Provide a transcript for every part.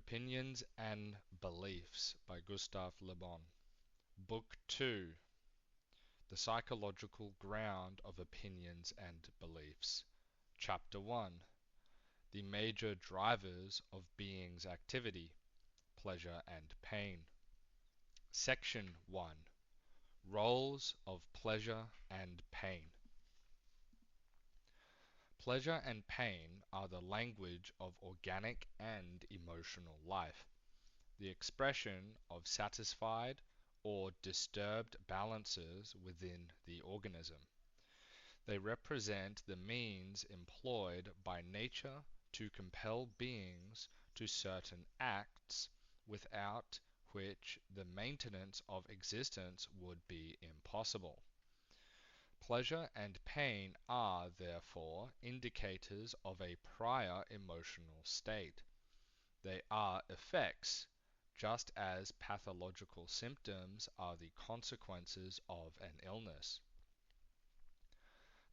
Opinions and Beliefs by Gustave Le Bon. Book 2. The Psychological Ground of Opinions and Beliefs. Chapter 1. The Major Drivers of Being's Activity, Pleasure and Pain. Section 1. Roles of Pleasure and Pain. Pleasure and pain are the language of organic and emotional life, the expression of satisfied or disturbed balances within the organism. They represent the means employed by nature to compel beings to certain acts without which the maintenance of existence would be impossible. Pleasure and pain are, therefore, indicators of a prior emotional state. They are effects, just as pathological symptoms are the consequences of an illness.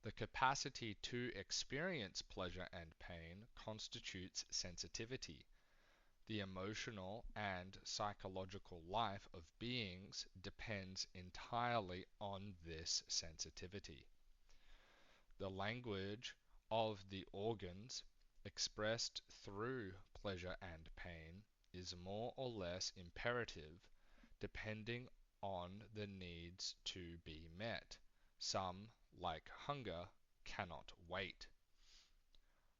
The capacity to experience pleasure and pain constitutes sensitivity. The emotional and psychological life of beings depends entirely on this sensitivity. The language of the organs, expressed through pleasure and pain, is more or less imperative, depending on the needs to be met. Some, like hunger, cannot wait.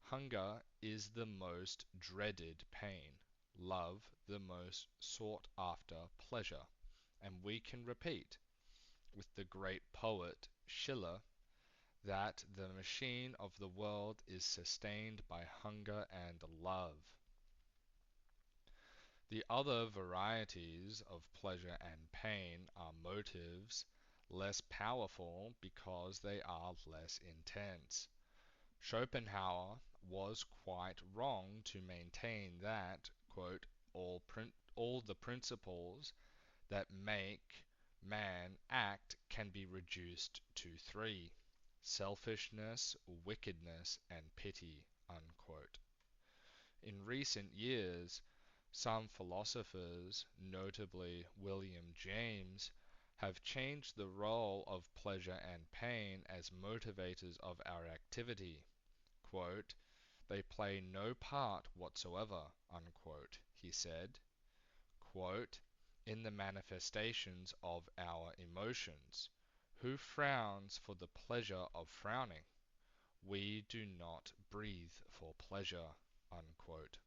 Hunger is the most dreaded pain, love the most sought after pleasure, and we can repeat, with the great poet Schiller, that the machine of the world is sustained by hunger and love. The other varieties of pleasure and pain are motives, less powerful because they are less intense. Schopenhauer was quite wrong to maintain that, quote, all the principles that make man act can be reduced to three: selfishness, wickedness, and pity, unquote. In recent years, some philosophers, notably William James, have changed the role of pleasure and pain as motivators of our activity. Quote, "They play no part whatsoever," unquote, he said, quote, "in the manifestations of our emotions. Who frowns for the pleasure of frowning? We do not breathe for pleasure," unquote.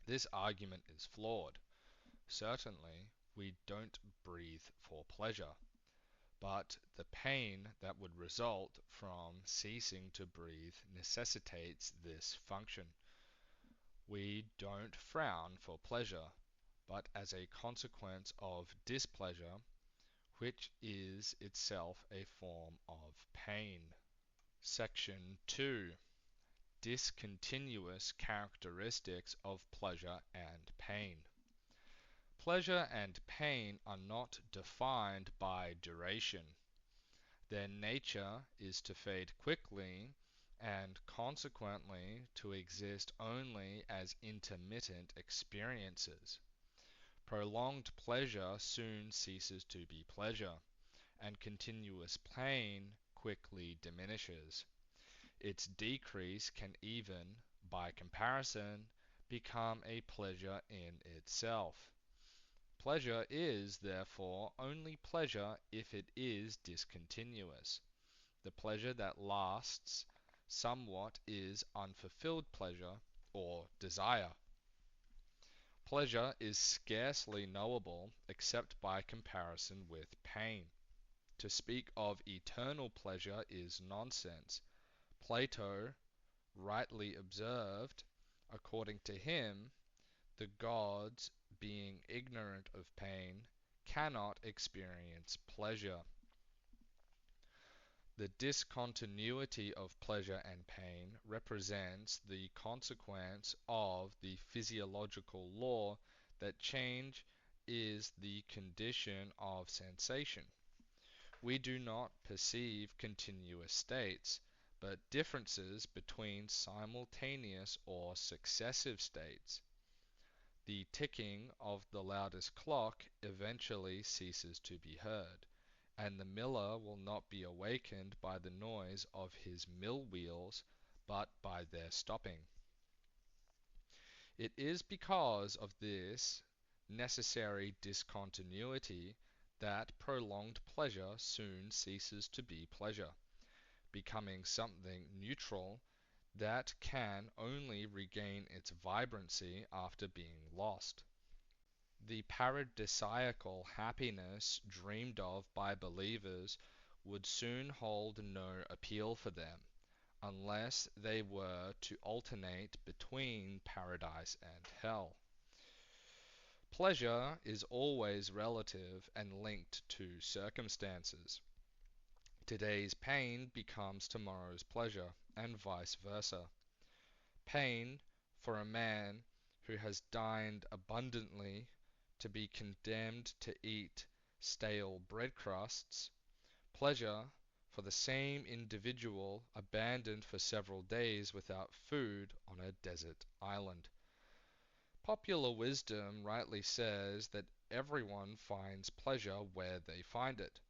This argument is flawed. Certainly, we don't breathe for pleasure, but the pain that would result from ceasing to breathe necessitates this function. We don't frown for pleasure, but as a consequence of displeasure, which is itself a form of pain. Section 2. Discontinuous characteristics of pleasure and pain. Pleasure and pain are not defined by duration. Their nature is to fade quickly and consequently to exist only as intermittent experiences. Prolonged pleasure soon ceases to be pleasure, and continuous pain quickly diminishes. Its decrease can even, by comparison, become a pleasure in itself. Pleasure is, therefore, only pleasure if it is discontinuous. The pleasure that lasts somewhat is unfulfilled pleasure or desire. Pleasure is scarcely knowable except by comparison with pain. To speak of eternal pleasure is nonsense. Plato rightly observed, according to him, the gods, being ignorant of pain, cannot experience pleasure. The discontinuity of pleasure and pain represents the consequence of the physiological law that change is the condition of sensation. We do not perceive continuous states, but differences between simultaneous or successive states. The ticking of the loudest clock eventually ceases to be heard, and the miller will not be awakened by the noise of his mill wheels, but by their stopping. It is because of this necessary discontinuity that prolonged pleasure soon ceases to be pleasure, becoming something neutral that can only regain its vibrancy after being lost. The paradisiacal happiness dreamed of by believers would soon hold no appeal for them, unless they were to alternate between paradise and hell. Pleasure is always relative and linked to circumstances. Today's pain becomes tomorrow's pleasure, and vice versa. Pain for a man who has dined abundantly to be condemned to eat stale bread crusts, pleasure for the same individual abandoned for several days without food on a desert island. Popular wisdom rightly says that everyone finds pleasure where they find it.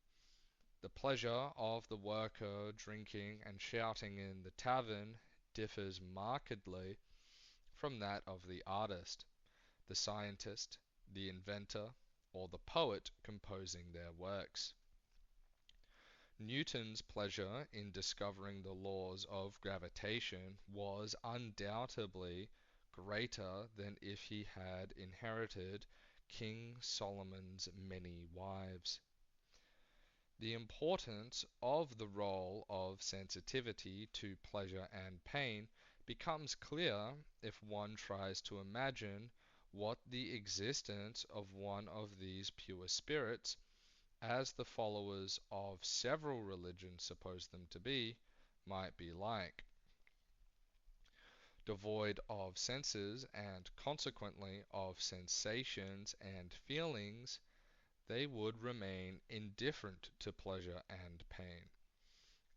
The pleasure of the worker drinking and shouting in the tavern differs markedly from that of the artist, the scientist, the inventor, or the poet composing their works. Newton's pleasure in discovering the laws of gravitation was undoubtedly greater than if he had inherited King Solomon's many wives. The importance of the role of sensitivity to pleasure and pain becomes clear if one tries to imagine what the existence of one of these pure spirits, as the followers of several religions suppose them to be, might be like. Devoid of senses and consequently of sensations and feelings, they would remain indifferent to pleasure and pain,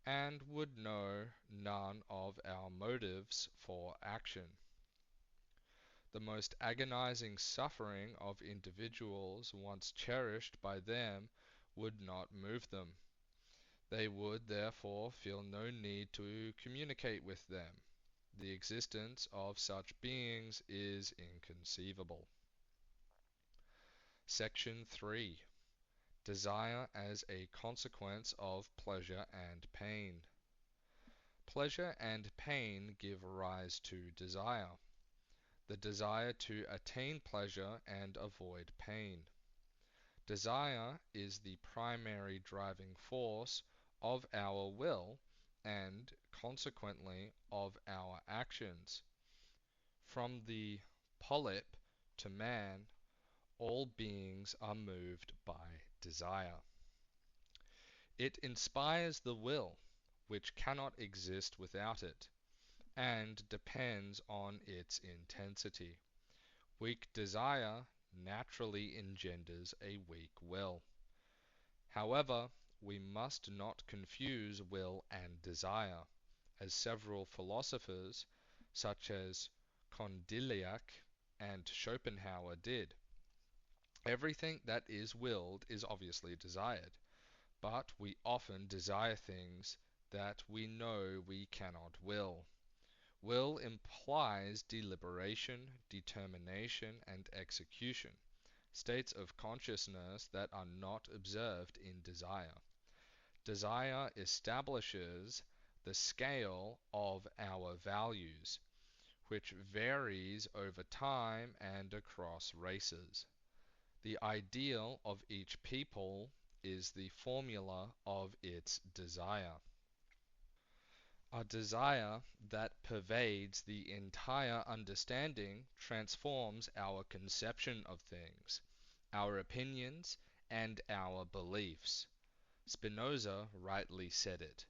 and would know none of our motives for action. The most agonizing suffering of individuals once cherished by them would not move them. They would therefore feel no need to communicate with them. The existence of such beings is inconceivable. Section 3. Desire as a consequence of pleasure and pain. Pleasure and pain give rise to desire, the desire to attain pleasure and avoid pain. Desire is the primary driving force of our will and consequently of our actions. From the polyp to man, all beings are moved by desire. It inspires the will, which cannot exist without it, and depends on its intensity. Weak desire naturally engenders a weak will. However, we must not confuse will and desire, as several philosophers, such as Condillac and Schopenhauer did. Everything that is willed is obviously desired, but we often desire things that we know we cannot will. Will implies deliberation, determination, and execution, states of consciousness that are not observed in desire. Desire establishes the scale of our values, which varies over time and across races. The ideal of each people is the formula of its desire. A desire that pervades the entire understanding transforms our conception of things, our opinions, and our beliefs. Spinoza rightly said it.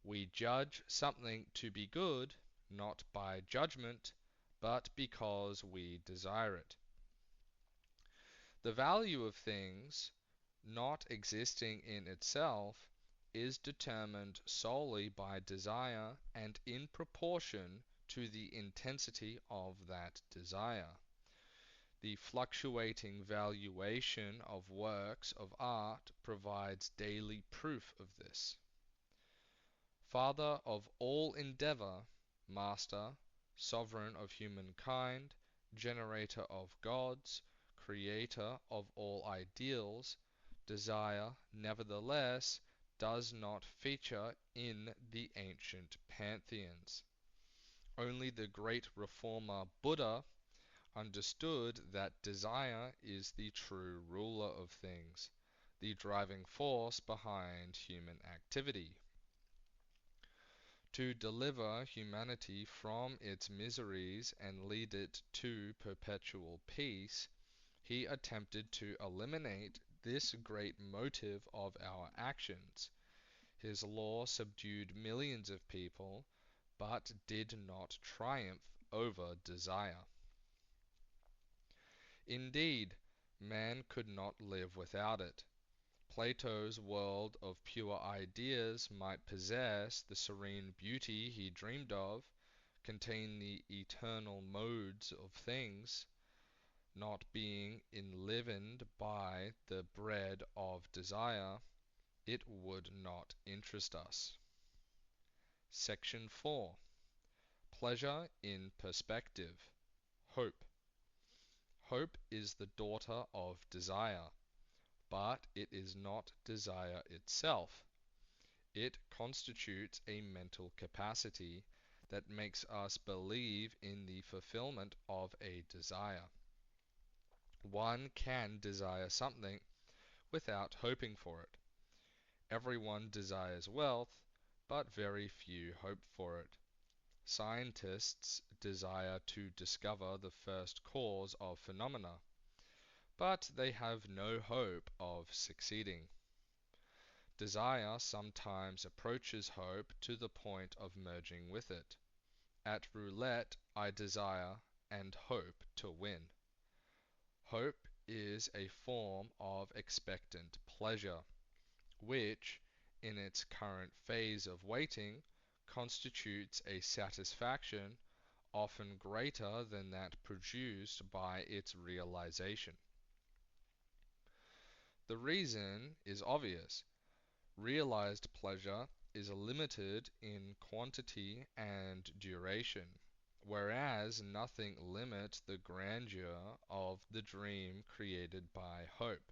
We judge something to be good, not by judgment, but because we desire it. The value of things, not existing in itself, is determined solely by desire and in proportion to the intensity of that desire. The fluctuating valuation of works of art provides daily proof of this. Father of all endeavor, master, sovereign of humankind, generator of gods, creator of all ideals, desire, nevertheless, does not feature in the ancient pantheons. Only the great reformer Buddha understood that desire is the true ruler of things, the driving force behind human activity. To deliver humanity from its miseries and lead it to perpetual peace, he attempted to eliminate this great motive of our actions. His law subdued millions of people, but did not triumph over desire. Indeed, man could not live without it. Plato's world of pure ideas might possess the serene beauty he dreamed of, contain the eternal modes of things, not being enlivened by the bread of desire, it would not interest us. Section 4. Pleasure in perspective. Hope. Hope is the daughter of desire, but it is not desire itself. It constitutes a mental capacity that makes us believe in the fulfillment of a desire. One can desire something without hoping for it. Everyone desires wealth, but very few hope for it. Scientists desire to discover the first cause of phenomena, but they have no hope of succeeding. Desire sometimes approaches hope to the point of merging with it. At roulette, I desire and hope to win. Hope is a form of expectant pleasure, which, in its current phase of waiting, constitutes a satisfaction often greater than that produced by its realization. The reason is obvious. Realized pleasure is limited in quantity and duration, whereas nothing limits the grandeur of the dream created by hope.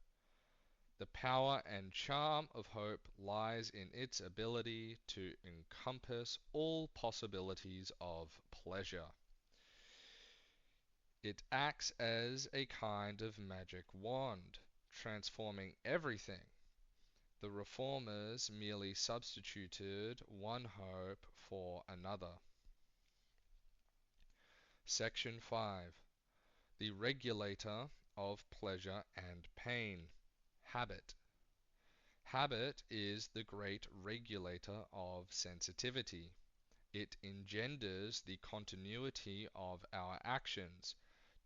The power and charm of hope lies in its ability to encompass all possibilities of pleasure. It acts as a kind of magic wand, transforming everything. The reformers merely substituted one hope for another. Section 5. The regulator of pleasure and pain. Habit. Habit is the great regulator of sensitivity. It engenders the continuity of our actions,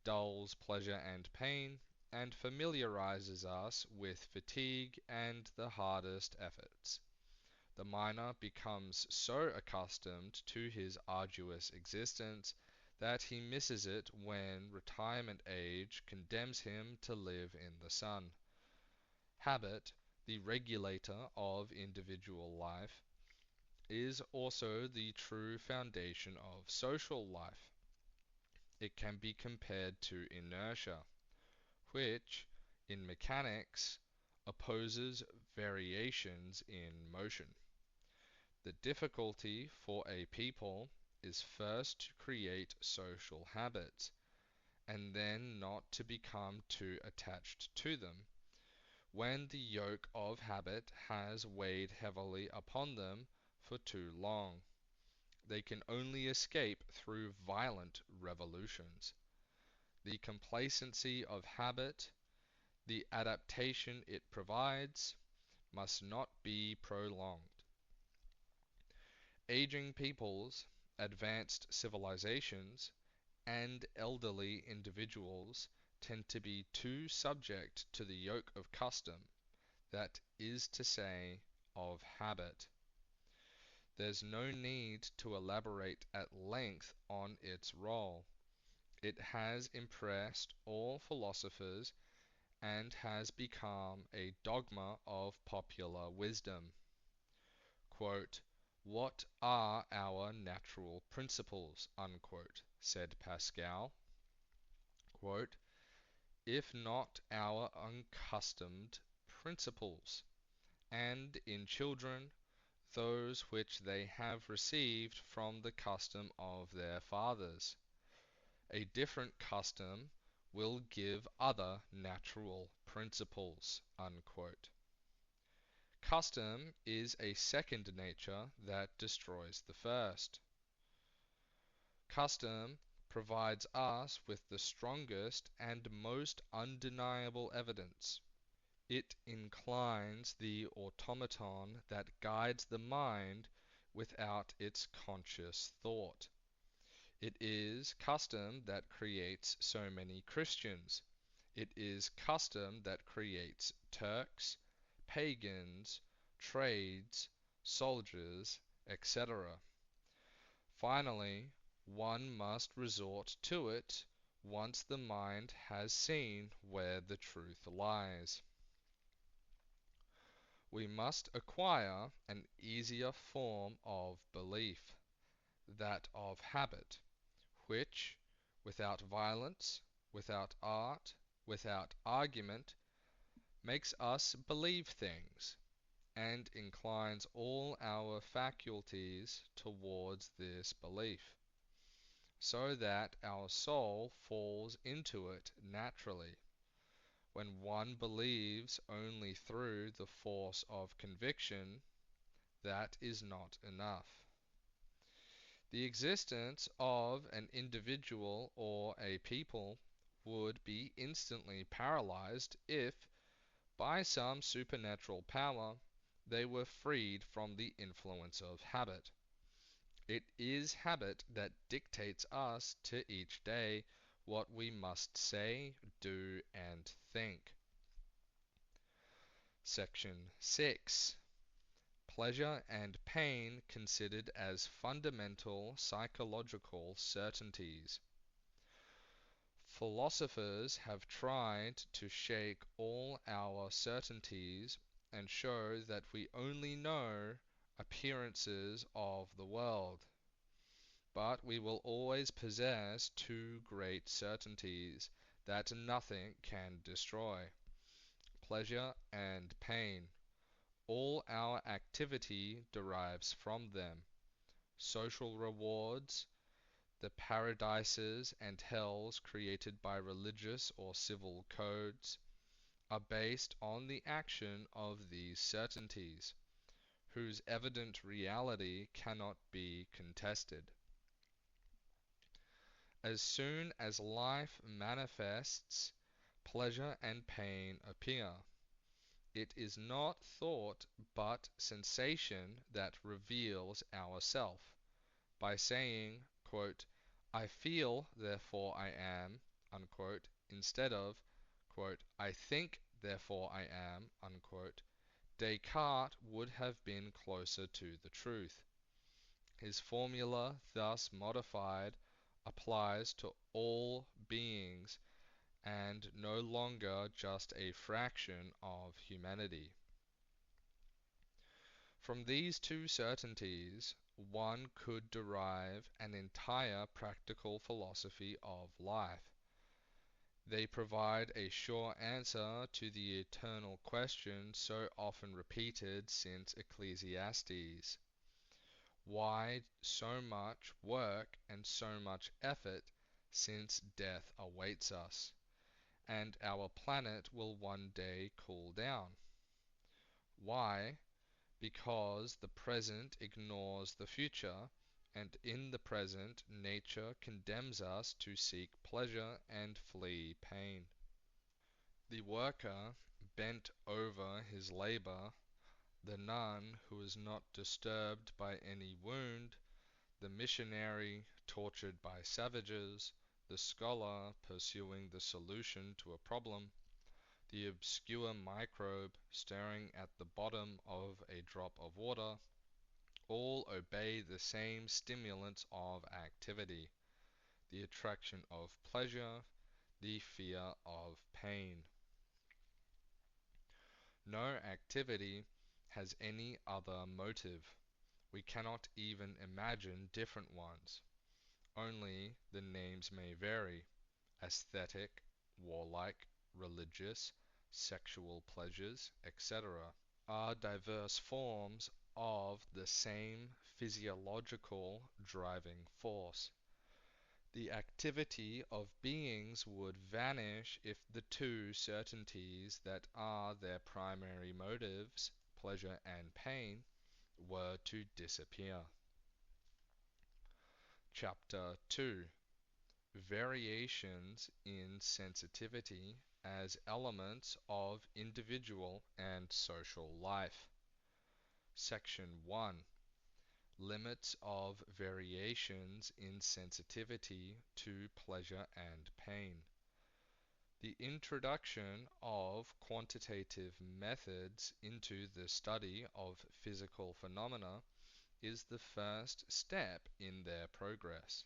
dulls pleasure and pain, and familiarizes us with fatigue and the hardest efforts. The miner becomes so accustomed to his arduous existence that he misses it when retirement age condemns him to live in the sun. Habit, the regulator of individual life, is also the true foundation of social life. It can be compared to inertia, which, in mechanics, opposes variations in motion. The difficulty for a people is first to create social habits, and then not to become too attached to them. When the yoke of habit has weighed heavily upon them for too long, they can only escape through violent revolutions. The complacency of habit, the adaptation it provides, must not be prolonged. Aging peoples, advanced civilizations, and elderly individuals tend to be too subject to the yoke of custom, that is to say, of habit. There's no need to elaborate at length on its role. It has impressed all philosophers and has become a dogma of popular wisdom. Quote, "What are our natural principles?" unquote, said Pascal. Quote, "If not our unaccustomed principles, and in children those which they have received from the custom of their fathers. A different custom will give other natural principles." Unquote. Custom is a second nature that destroys the first. Custom provides us with the strongest and most undeniable evidence. It inclines the automaton that guides the mind without its conscious thought. It is custom that creates so many Christians. It is custom that creates Turks, pagans, trades, soldiers, etc. Finally, one must resort to it once the mind has seen where the truth lies. We must acquire an easier form of belief, that of habit, which, without violence, without art, without argument, makes us believe things, and inclines all our faculties towards this belief, so that our soul falls into it naturally. When one believes only through the force of conviction, that is not enough. The existence of an individual or a people would be instantly paralyzed if, by some supernatural power, they were freed from the influence of habit. It is habit that dictates us to each day what we must say, do, and think. Section 6. Pleasure and pain considered as fundamental psychological certainties. Philosophers have tried to shake all our certainties and show that we only know appearances of the world. But we will always possess two great certainties that nothing can destroy: pleasure and pain. All our activity derives from them. Social rewards, the paradises and hells created by religious or civil codes, are based on the action of these certainties, whose evident reality cannot be contested. As soon as life manifests, pleasure and pain appear. It is not thought but sensation that reveals ourself, by saying, quote, "I feel, therefore I am," unquote, instead of, quote, "I think, therefore I am," unquote. Descartes would have been closer to the truth. His formula, thus modified, applies to all beings and no longer just a fraction of humanity. From these two certainties, one could derive an entire practical philosophy of life. They provide a sure answer to the eternal question so often repeated since Ecclesiastes. Why so much work and so much effort, since death awaits us, and our planet will one day cool down? Why? Because the present ignores the future, and in the present nature condemns us to seek pleasure and flee pain. The worker bent over his labor, the nun who is not disturbed by any wound, the missionary tortured by savages, the scholar pursuing the solution to a problem, the obscure microbe staring at the bottom of a drop of water, all obey the same stimulants of activity. the attraction of pleasure, the fear of pain. No activity has any other motive. We cannot even imagine different ones. Only the names may vary: aesthetic, warlike, religious, sexual pleasures, etc., are diverse forms of the same physiological driving force. The activity of beings would vanish if the two certainties that are their primary motives, pleasure and pain, were to disappear. Chapter 2: Variations in sensitivity as elements of individual and social life. Section 1: Limits of variations in sensitivity to pleasure and pain. The introduction of quantitative methods into the study of physical phenomena is the first step in their progress.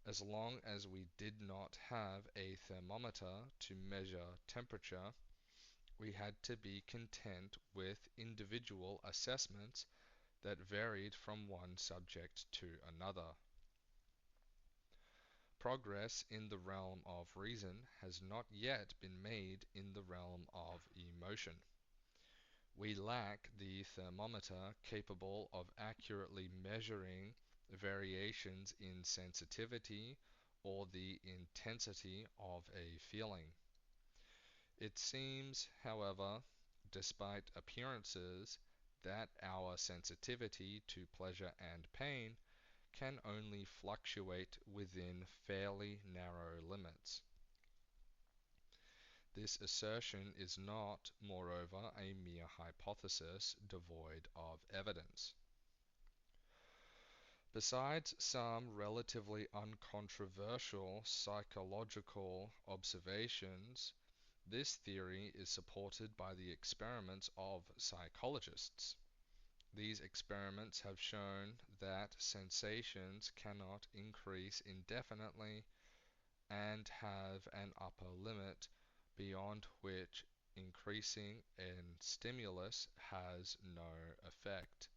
As long as we did not have a thermometer to measure temperature, we had to be content with individual assessments that varied from one subject to another. Progress in the realm of reason has not yet been made in the realm of emotion. We lack the thermometer capable of accurately measuring variations in sensitivity or the intensity of a feeling. It seems, however, despite appearances, that our sensitivity to pleasure and pain can only fluctuate within fairly narrow limits. This assertion is not, moreover, a mere hypothesis devoid of evidence. Besides some relatively uncontroversial psychological observations, this theory is supported by the experiments of psychologists. These experiments have shown that sensations cannot increase indefinitely and have an upper limit beyond which increasing a stimulus has no effect.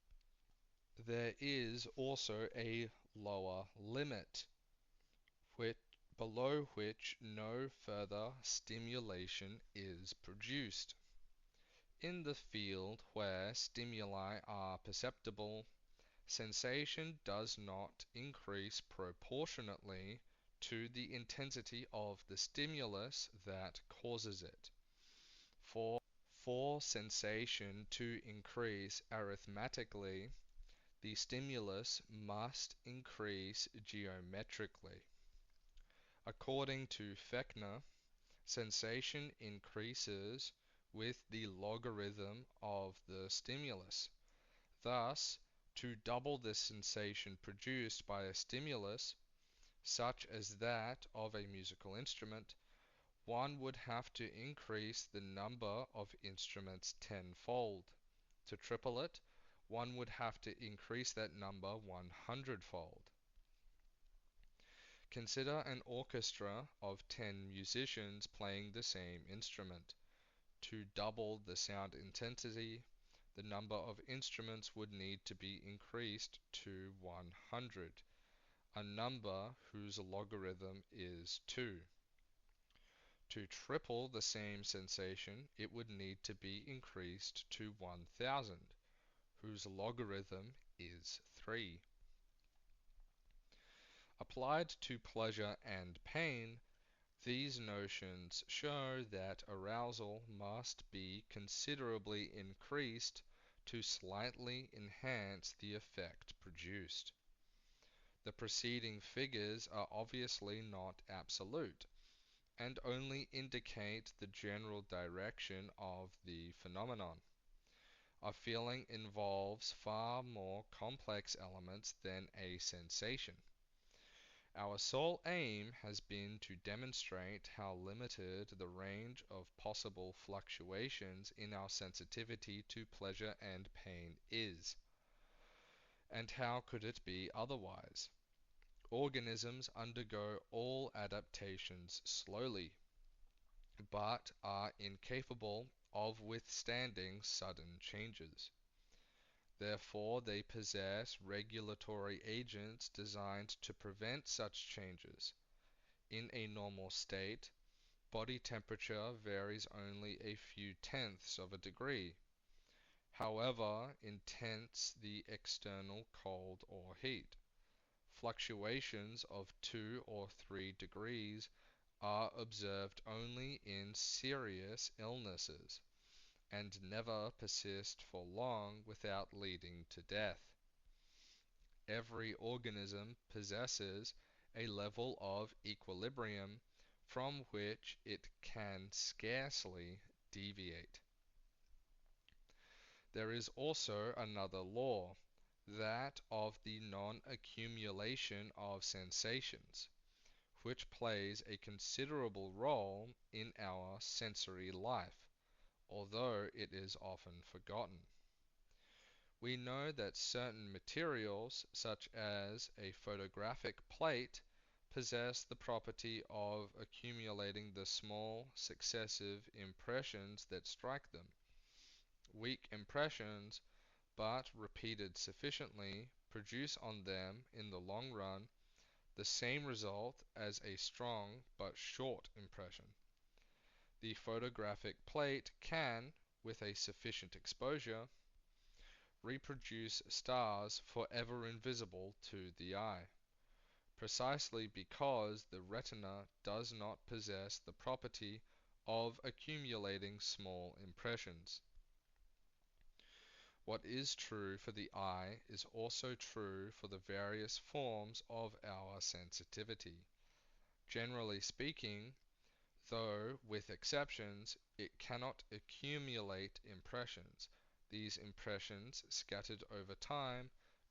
There is also a lower limit, which, below which no further stimulation is produced. In the field where stimuli are perceptible, sensation does not increase proportionately to the intensity of the stimulus that causes it. For sensation to increase arithmetically, the stimulus must increase geometrically. According to Fechner, sensation increases with the logarithm of the stimulus. Thus, to double the sensation produced by a stimulus, such as that of a musical instrument, one would have to increase the number of instruments tenfold. To triple it, one would have to increase that number 100-fold. Consider an orchestra of 10 musicians playing the same instrument. To double the sound intensity, the number of instruments would need to be increased to 100, a number whose logarithm is 2. To triple the same sensation, it would need to be increased to 1000, whose logarithm is 3. Applied to pleasure and pain, these notions show that arousal must be considerably increased to slightly enhance the effect produced. The preceding figures are obviously not absolute, and only indicate the general direction of the phenomenon. A feeling involves far more complex elements than a sensation. Our sole aim has been to demonstrate how limited the range of possible fluctuations in our sensitivity to pleasure and pain is. And how could it be otherwise? Organisms undergo all adaptations slowly, but are incapable of withstanding sudden changes. Therefore, they possess regulatory agents designed to prevent such changes. In a normal state, body temperature varies only a few tenths of a degree, however intense the external cold or heat. Fluctuations of 2 or 3 degrees are observed only in serious illnesses, and never persist for long without leading to death. Every organism possesses a level of equilibrium from which it can scarcely deviate. There is also another law, that of the non-accumulation of sensations, which plays a considerable role in our sensory life, although it is often forgotten. We know that certain materials, such as a photographic plate, possess the property of accumulating the small successive impressions that strike them. Weak impressions, but repeated sufficiently, produce on them, in the long run, the same result as a strong but short impression. The photographic plate can, with a sufficient exposure, reproduce stars forever invisible to the eye, precisely because the retina does not possess the property of accumulating small impressions. What is true for the eye is also true for the various forms of our sensitivity. Generally speaking, though with exceptions, it cannot accumulate impressions. These impressions, scattered over time,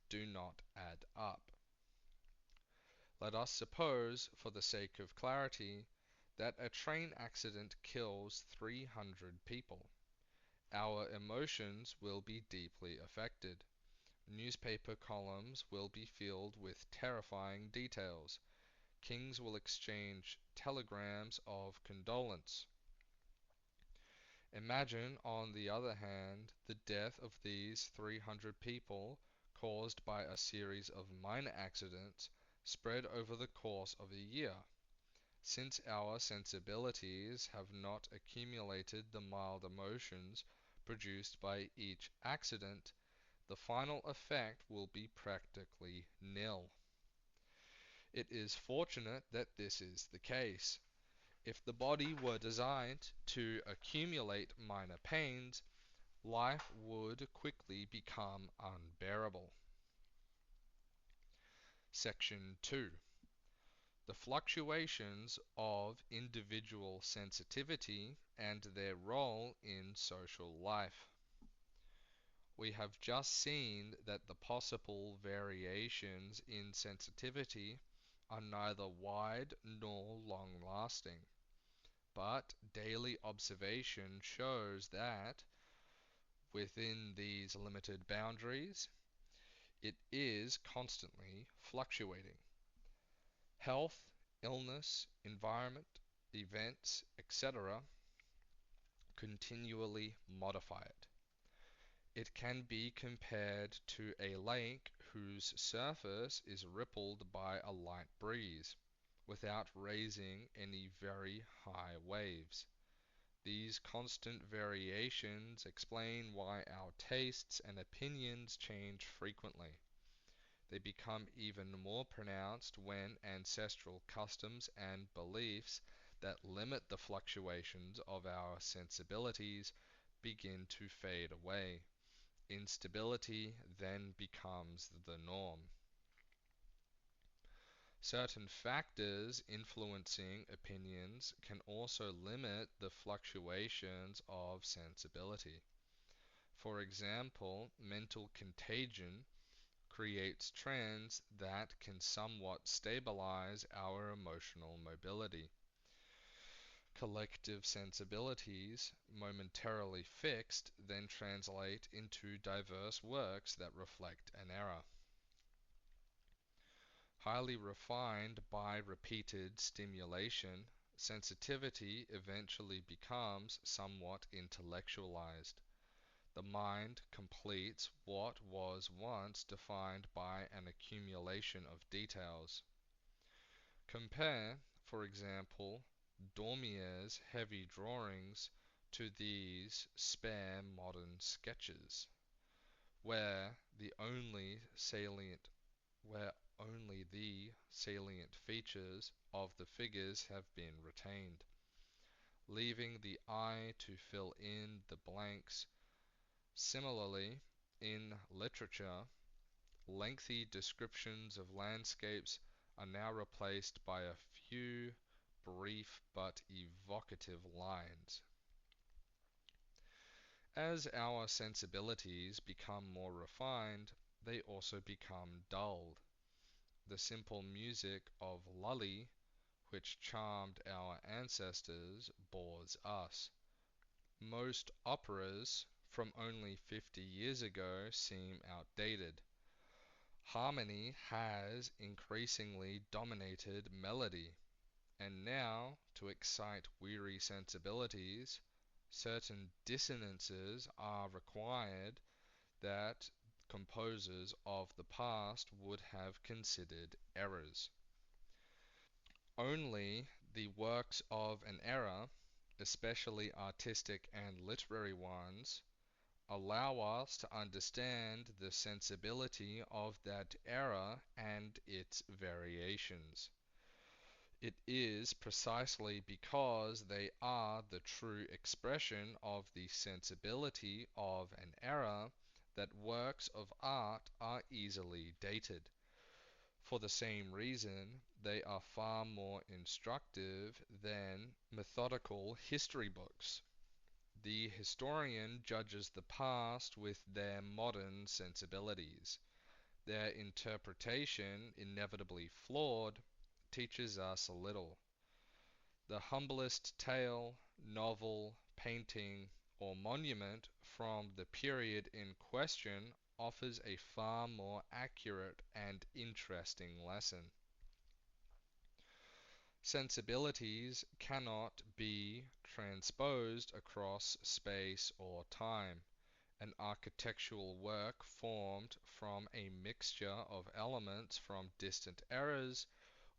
do not add up. Let us suppose, for the sake of clarity, that a train accident kills 300 people. Our emotions will be deeply affected. Newspaper columns will be filled with terrifying details. Kings will exchange telegrams of condolence. Imagine, on the other hand, the death of these 300 people caused by a series of minor accidents spread over the course of a year. Since our sensibilities have not accumulated the mild emotions produced by each accident, the final effect will be practically nil. It is fortunate that this is the case. If the body were designed to accumulate minor pains, life would quickly become unbearable. Section 2. The fluctuations of individual sensitivity and their role in social life. We have just seen that the possible variations in sensitivity are neither wide nor long-lasting, but daily observation shows that, within these limited boundaries, it is constantly fluctuating. Health, illness, environment, events, etc. continually modify it. It can be compared to a lake whose surface is rippled by a light breeze, without raising any very high waves. These constant variations explain why our tastes and opinions change frequently. They become even more pronounced when ancestral customs and beliefs that limit the fluctuations of our sensibilities begin to fade away. Instability then becomes the norm. Certain factors influencing opinions can also limit the fluctuations of sensibility. For example, mental contagion creates trends that can somewhat stabilize our emotional mobility. Collective sensibilities, momentarily fixed, then translate into diverse works that reflect an era. Highly refined by repeated stimulation, sensitivity eventually becomes somewhat intellectualized. The mind completes what was once defined by an accumulation of details. Compare, for example, Dormier's heavy drawings to these spare modern sketches, where the only salient where only the salient features of the figures have been retained, leaving the eye to fill in the blanks. Similarly, in literature, lengthy descriptions of landscapes are now replaced by a few brief but evocative lines. As our sensibilities become more refined, they also become dulled. The simple music of Lully, which charmed our ancestors, bores us. Most operas from only 50 years ago seem outdated. Harmony has increasingly dominated melody, and now, to excite weary sensibilities, certain dissonances are required that composers of the past would have considered errors. Only the works of an era, especially artistic and literary ones, allow us to understand the sensibility of that era and its variations. It is precisely because they are the true expression of the sensibility of an era that works of art are easily dated. For the same reason, they are far more instructive than methodical history books. The historian judges the past with their modern sensibilities. Their interpretation, inevitably flawed, teaches us a little. The humblest tale, novel, painting, or monument from the period in question offers a far more accurate and interesting lesson. Sensibilities cannot be transposed across space or time. An architectural work formed from a mixture of elements from distant eras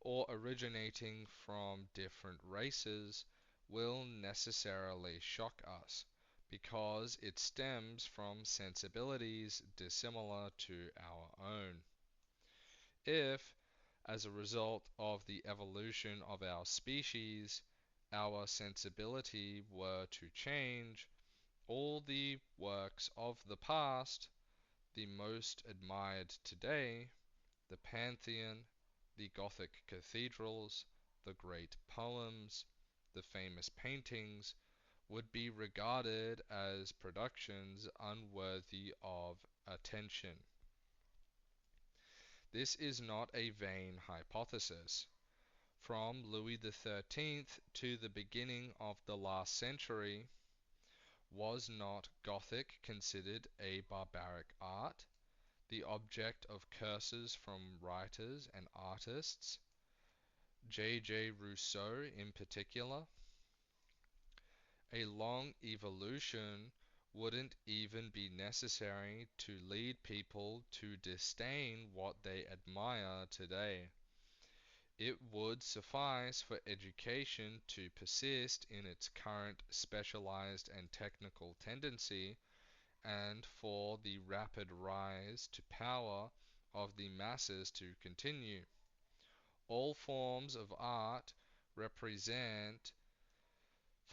or originating from different races will necessarily shock us because it stems from sensibilities dissimilar to our own. If, as a result of the evolution of our species, our sensibility were to change, all the works of the past, the most admired today, the Pantheon, the Gothic cathedrals, the great poems, the famous paintings, would be regarded as productions unworthy of attention. This is not a vain hypothesis. From Louis XIII to the beginning of the last century, was not Gothic considered a barbaric art, the object of curses from writers and artists, J. Rousseau in particular? A long evolution wouldn't even be necessary to lead people to disdain what they admire today. It would suffice for education to persist in its current specialized and technical tendency, and for the rapid rise to power of the masses to continue. All forms of art represent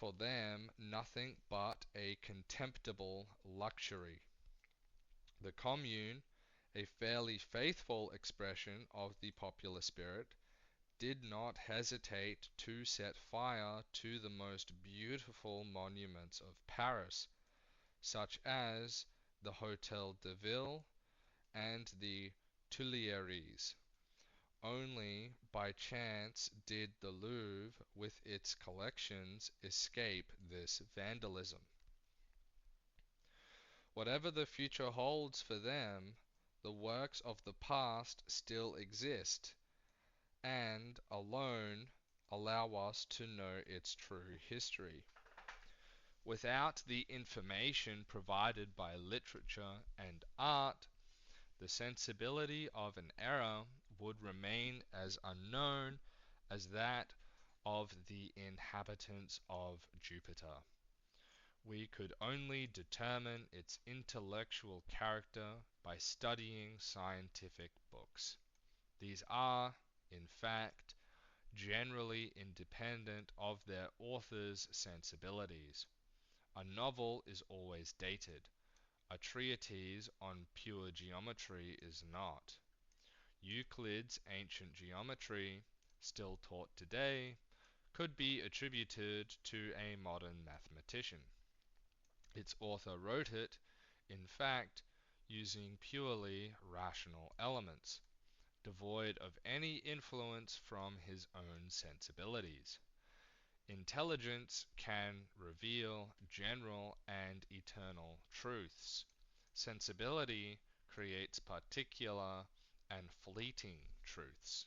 for them nothing but a contemptible luxury. The Commune, a fairly faithful expression of the popular spirit, did not hesitate to set fire to the most beautiful monuments of Paris, such as the Hotel de Ville and the Tuileries. Only by chance did the Louvre, with its collections, escape this vandalism. Whatever the future holds for them, the works of the past still exist, and alone allow us to know its true history. Without the information provided by literature and art, the sensibility of an era would remain as unknown as that of the inhabitants of Jupiter. We could only determine its intellectual character by studying scientific books. These are, in fact, generally independent of their author's sensibilities. A novel is always dated. A treatise on pure geometry is not. Euclid's ancient geometry, still taught today, could be attributed to a modern mathematician. Its author wrote it, in fact, using purely rational elements, devoid of any influence from his own sensibilities. Intelligence can reveal general and eternal truths. Sensibility creates particular and fleeting truths.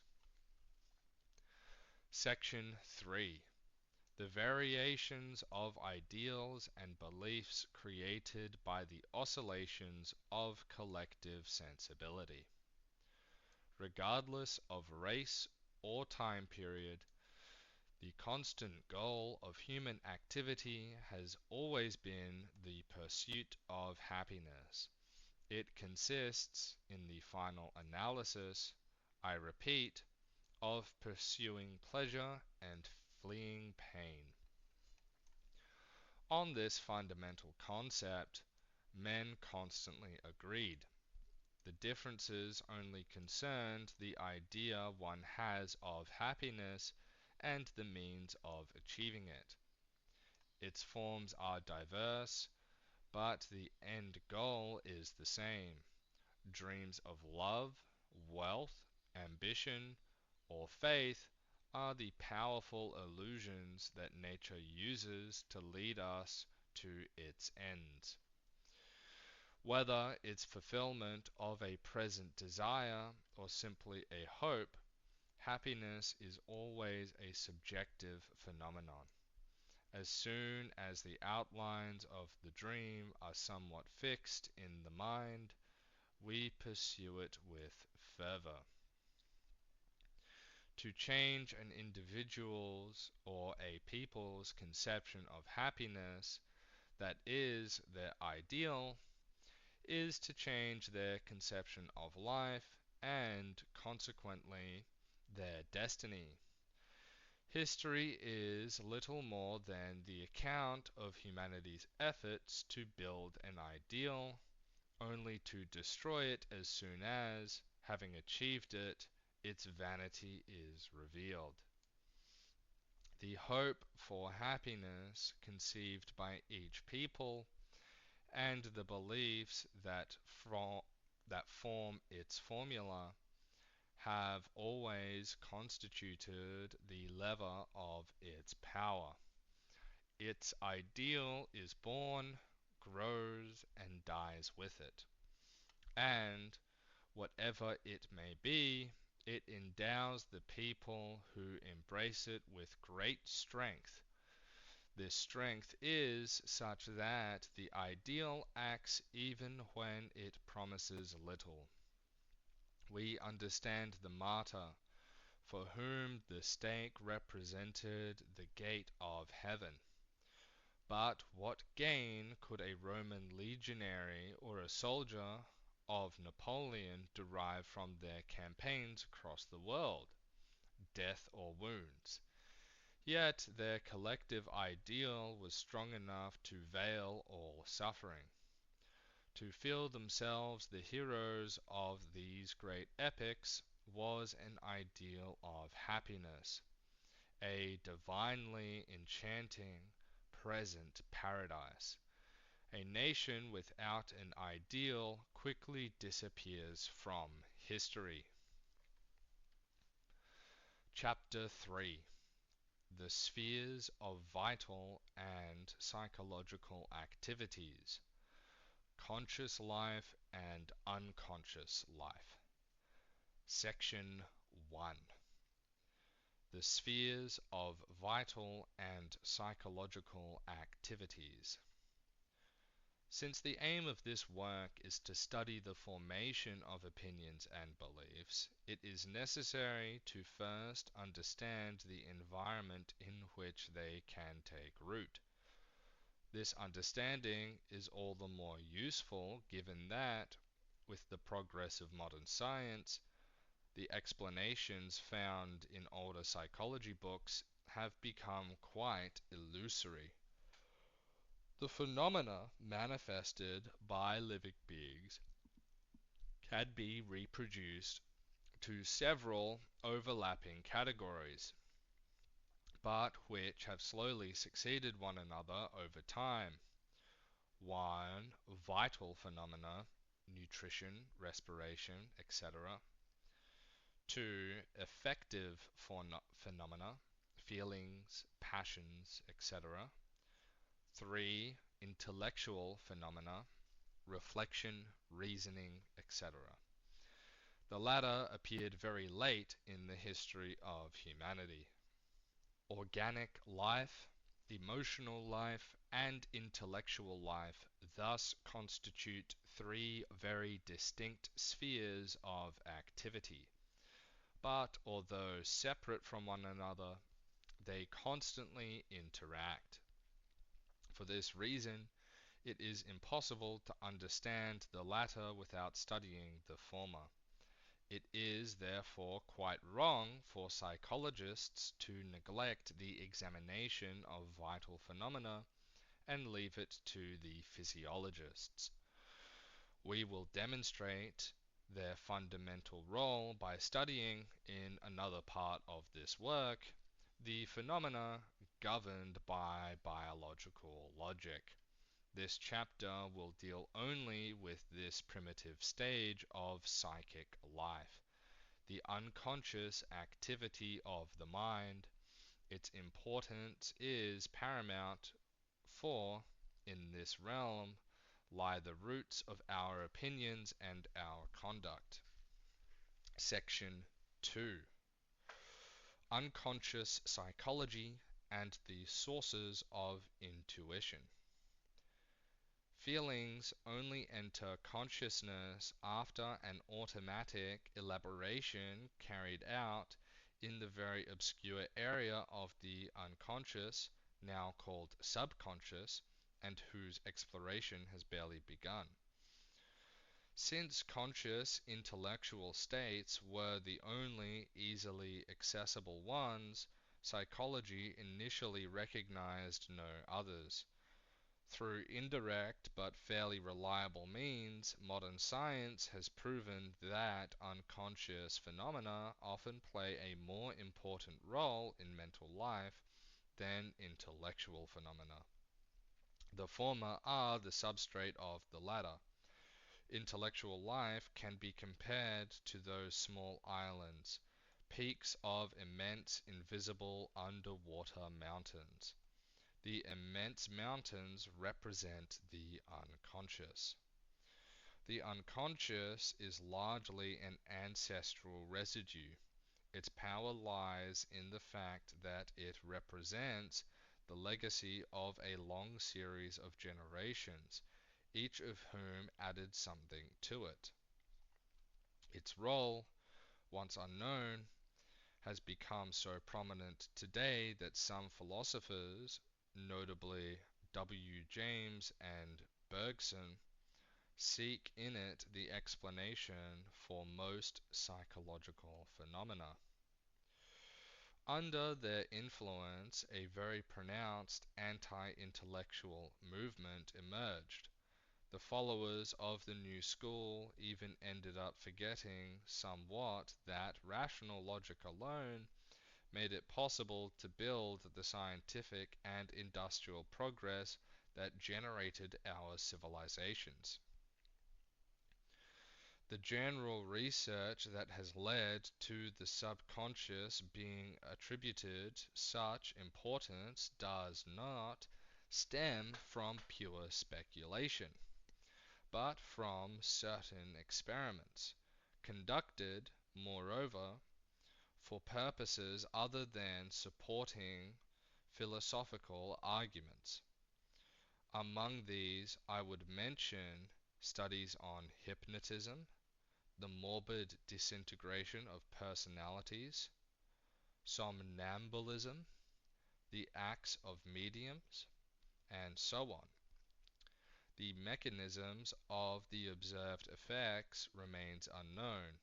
Section 3. The variations of ideals and beliefs created by the oscillations of collective sensibility. Regardless of race or time period, the constant goal of human activity has always been the pursuit of happiness. It consists, in the final analysis, I repeat, of pursuing pleasure and fleeing pain. On this fundamental concept, men constantly agreed. The differences only concerned the idea one has of happiness and the means of achieving it. Its forms are diverse, but the end goal is the same. Dreams of love, wealth, ambition, or faith are the powerful illusions that nature uses to lead us to its ends. Whether its fulfillment of a present desire or simply a hope, happiness is always a subjective phenomenon. As soon as the outlines of the dream are somewhat fixed in the mind, we pursue it with fervor. To change an individual's or a people's conception of happiness, that is, their ideal, is to change their conception of life and, consequently, their destiny. History is little more than the account of humanity's efforts to build an ideal, only to destroy it as soon as, having achieved it, its vanity is revealed. The hope for happiness conceived by each people and the beliefs that form its formula have always constituted the lever of its power. Its ideal is born, grows, and dies with it. And, whatever it may be, it endows the people who embrace it with great strength. This strength is such that the ideal acts even when it promises little. We understand the martyr, for whom the stake represented the gate of heaven. But what gain could a Roman legionary or a soldier of Napoleon derive from their campaigns across the world? Death or wounds. Yet their collective ideal was strong enough to veil all suffering. To feel themselves the heroes of these great epics was an ideal of happiness, a divinely enchanting present paradise. A nation without an ideal quickly disappears from history. Chapter 3. The spheres of vital and psychological activities. Conscious life and unconscious life. Section 1. the spheres of vital and psychological activities. Since the aim of this work is to study the formation of opinions and beliefs, it is necessary to first understand the environment in which they can take root. This understanding is all the more useful given that, with the progress of modern science, the explanations found in older psychology books have become quite illusory. The phenomena manifested by living beings can be reproduced to several overlapping categories, but which have slowly succeeded one another over time. 1. Vital phenomena, nutrition, respiration, etc. 2. Affective phenomena, feelings, passions, etc. 3. Intellectual phenomena, reflection, reasoning, etc. The latter appeared very late in the history of humanity. Organic life, emotional life, and intellectual life thus constitute three very distinct spheres of activity. But although separate from one another, they constantly interact. For this reason, it is impossible to understand the latter without studying the former. It is therefore quite wrong for psychologists to neglect the examination of vital phenomena and leave it to the physiologists. We will demonstrate their fundamental role by studying, in another part of this work, the phenomena governed by biological logic. This chapter will deal only with this primitive stage of psychic life, the unconscious activity of the mind. Its importance is paramount, for in this realm lie the roots of our opinions and our conduct. Section 2. Unconscious psychology and the sources of intuition. Feelings only enter consciousness after an automatic elaboration carried out in the very obscure area of the unconscious, now called subconscious, and whose exploration has barely begun. Since conscious intellectual states were the only easily accessible ones, psychology initially recognized no others. Through indirect but fairly reliable means, modern science has proven that unconscious phenomena often play a more important role in mental life than intellectual phenomena. The former are the substrate of the latter. Intellectual life can be compared to those small islands, peaks of immense invisible underwater mountains. The immense mountains represent the unconscious. The unconscious is largely an ancestral residue. Its power lies in the fact that it represents the legacy of a long series of generations, each of whom added something to it. Its role, once unknown, has become so prominent today that some philosophers, notably W. James and Bergson, seek in it the explanation for most psychological phenomena. Under their influence, a very pronounced anti-intellectual movement emerged. The followers of the new school even ended up forgetting somewhat that rational logic alone made it possible to build the scientific and industrial progress that generated our civilizations. The general research that has led to the subconscious being attributed such importance does not stem from pure speculation, but from certain experiments, conducted, moreover, for purposes other than supporting philosophical arguments. Among these, I would mention studies on hypnotism, the morbid disintegration of personalities, somnambulism, the acts of mediums, and so on. The mechanisms of the observed effects remains unknown.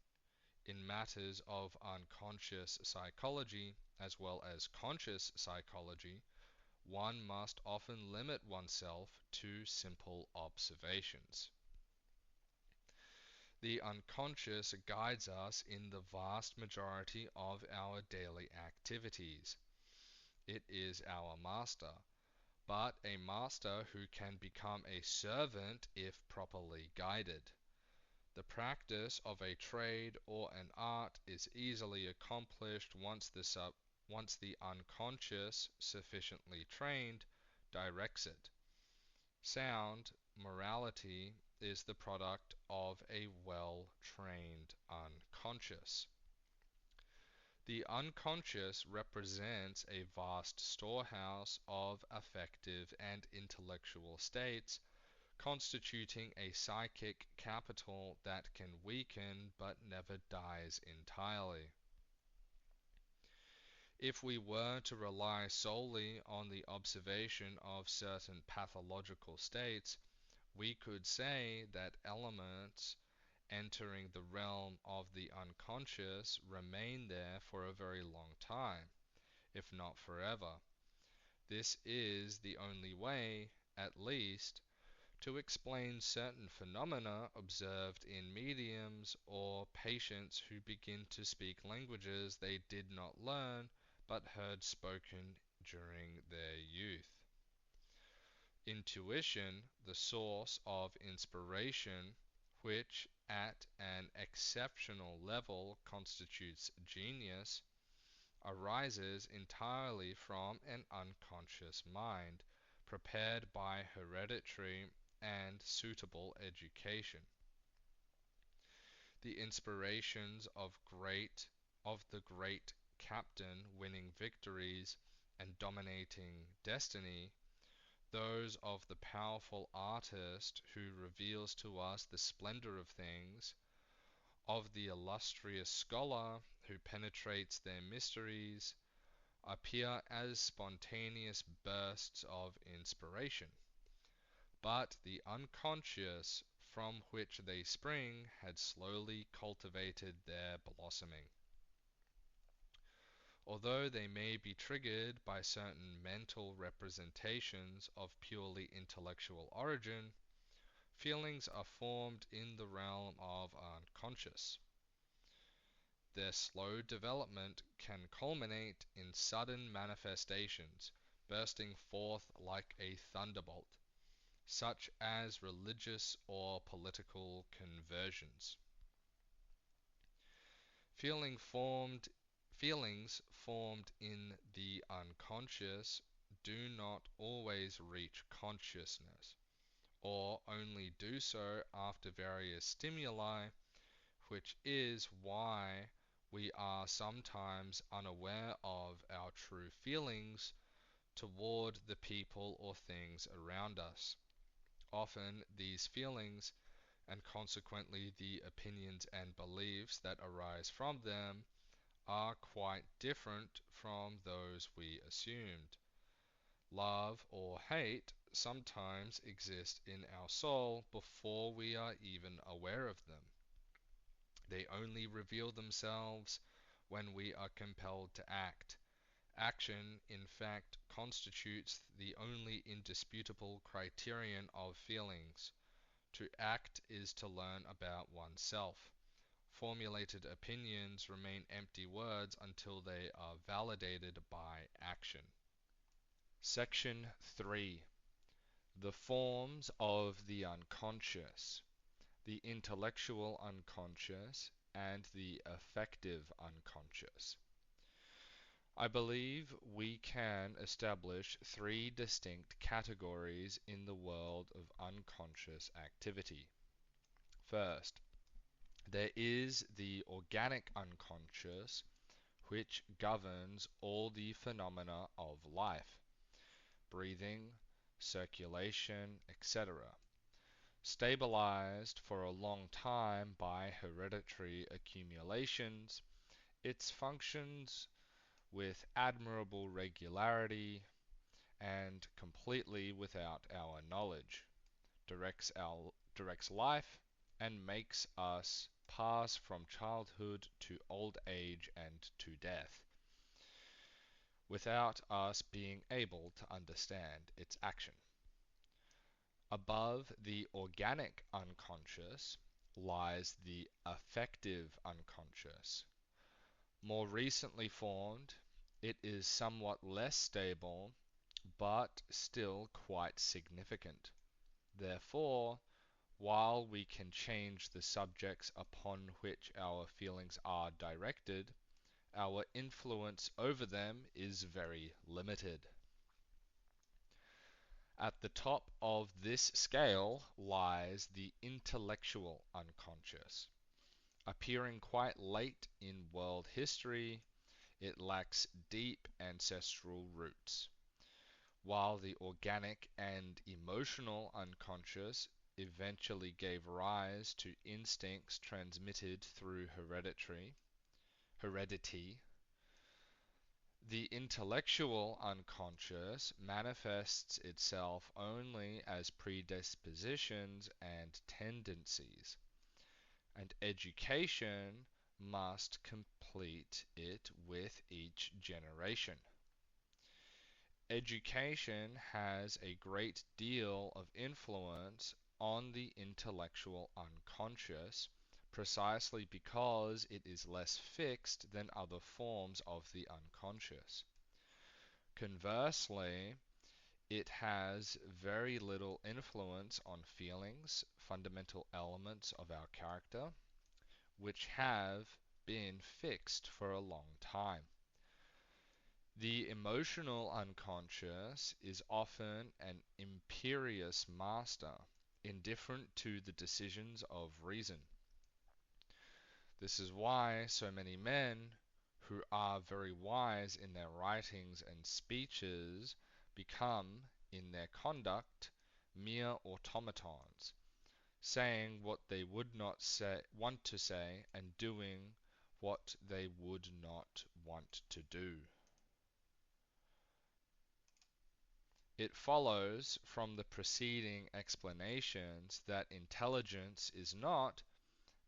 In matters of unconscious psychology as well as conscious psychology, one must often limit oneself to simple observations. The unconscious guides us in the vast majority of our daily activities. It is our master, but a master who can become a servant if properly guided. The practice of a trade or an art is easily accomplished once the unconscious, sufficiently trained, directs it. Sound morality is the product of a well-trained unconscious. The unconscious represents a vast storehouse of affective and intellectual states, constituting a psychic capital that can weaken but never dies entirely. If we were to rely solely on the observation of certain pathological states, we could say that elements entering the realm of the unconscious remain there for a very long time, if not forever. This is the only way, at least, to explain certain phenomena observed in mediums or patients who begin to speak languages they did not learn but heard spoken during their youth. Intuition, the source of inspiration, which at an exceptional level constitutes genius, arises entirely from an unconscious mind, prepared by hereditary and suitable education. The inspirations of the great captain winning victories and dominating destiny, those of the powerful artist who reveals to us the splendor of things, of the illustrious scholar who penetrates their mysteries, appear as spontaneous bursts of inspiration. But the unconscious from which they spring had slowly cultivated their blossoming. Although they may be triggered by certain mental representations of purely intellectual origin, feelings are formed in the realm of unconscious. Their slow development can culminate in sudden manifestations, bursting forth like a thunderbolt, such as religious or political conversions. Feelings formed in the unconscious do not always reach consciousness, or only do so after various stimuli, which is why we are sometimes unaware of our true feelings toward the people or things around us. Often these feelings, and consequently the opinions and beliefs that arise from them, are quite different from those we assumed. Love or hate sometimes exist in our soul before we are even aware of them. They only reveal themselves when we are compelled to act. Action, in fact, constitutes the only indisputable criterion of feelings. To act is to learn about oneself. Formulated opinions remain empty words until they are validated by action. Section 3. The forms of the unconscious, the intellectual unconscious, and the affective unconscious. I believe we can establish three distinct categories in the world of unconscious activity. First, there is the organic unconscious, which governs all the phenomena of life, breathing, circulation, etc., stabilized for a long time by hereditary accumulations. It functions with admirable regularity and completely without our knowledge, directs life and makes us pass from childhood to old age and to death, without us being able to understand its action. Above the organic unconscious lies the affective unconscious. More recently formed, it is somewhat less stable, but still quite significant. Therefore, while we can change the subjects upon which our feelings are directed, our influence over them is very limited. At the top of this scale lies the intellectual unconscious. Appearing quite late in world history, it lacks deep ancestral roots. While the organic and emotional unconscious eventually gave rise to instincts transmitted through heredity, the intellectual unconscious manifests itself only as predispositions and tendencies, and education must complete it with each generation. Education has a great deal of influence on the intellectual unconscious, precisely because it is less fixed than other forms of the unconscious. Conversely, it has very little influence on feelings, fundamental elements of our character, which have been fixed for a long time. The emotional unconscious is often an imperious master, indifferent to the decisions of reason. This is why so many men who are very wise in their writings and speeches become, in their conduct, mere automatons, saying what they would not want to say and doing what they would not want to do. It follows from the preceding explanations that intelligence is not,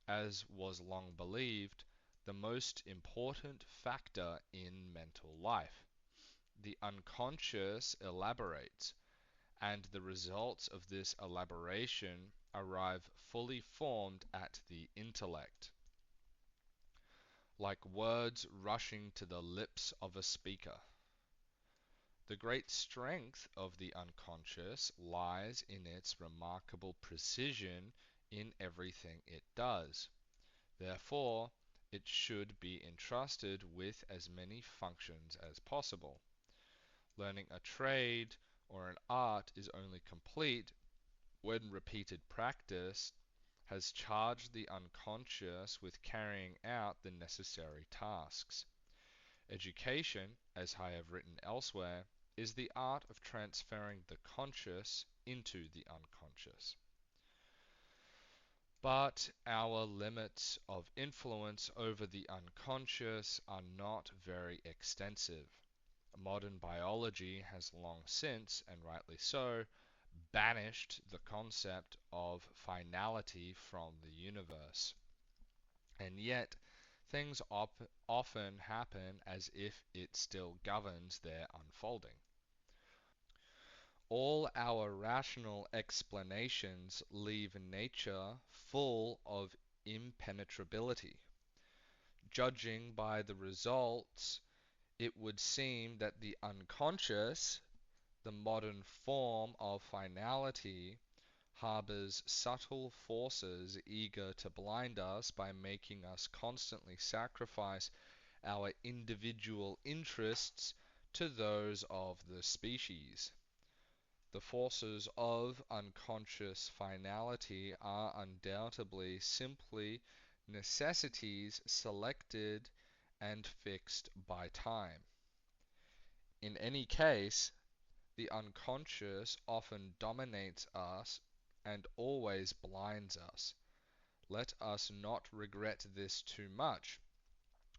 as was long believed, the most important factor in mental life. The unconscious elaborates, and the results of this elaboration arrive fully formed at the intellect, like words rushing to the lips of a speaker. The great strength of the unconscious lies in its remarkable precision in everything it does. Therefore, it should be entrusted with as many functions as possible. Learning a trade or an art is only complete when repeated practice has charged the unconscious with carrying out the necessary tasks. Education, as I have written elsewhere, is the art of transferring the conscious into the unconscious. But our limits of influence over the unconscious are not very extensive. Modern biology has long since, and rightly so, banished the concept of finality from the universe. And yet, things often happen as if it still governs their unfolding. All our rational explanations leave nature full of impenetrability. Judging by the results, it would seem that the unconscious, the modern form of finality, harbors subtle forces eager to blind us by making us constantly sacrifice our individual interests to those of the species. The forces of unconscious finality are undoubtedly simply necessities selected and fixed by time. In any case, the unconscious often dominates us and always blinds us. Let us not regret this too much,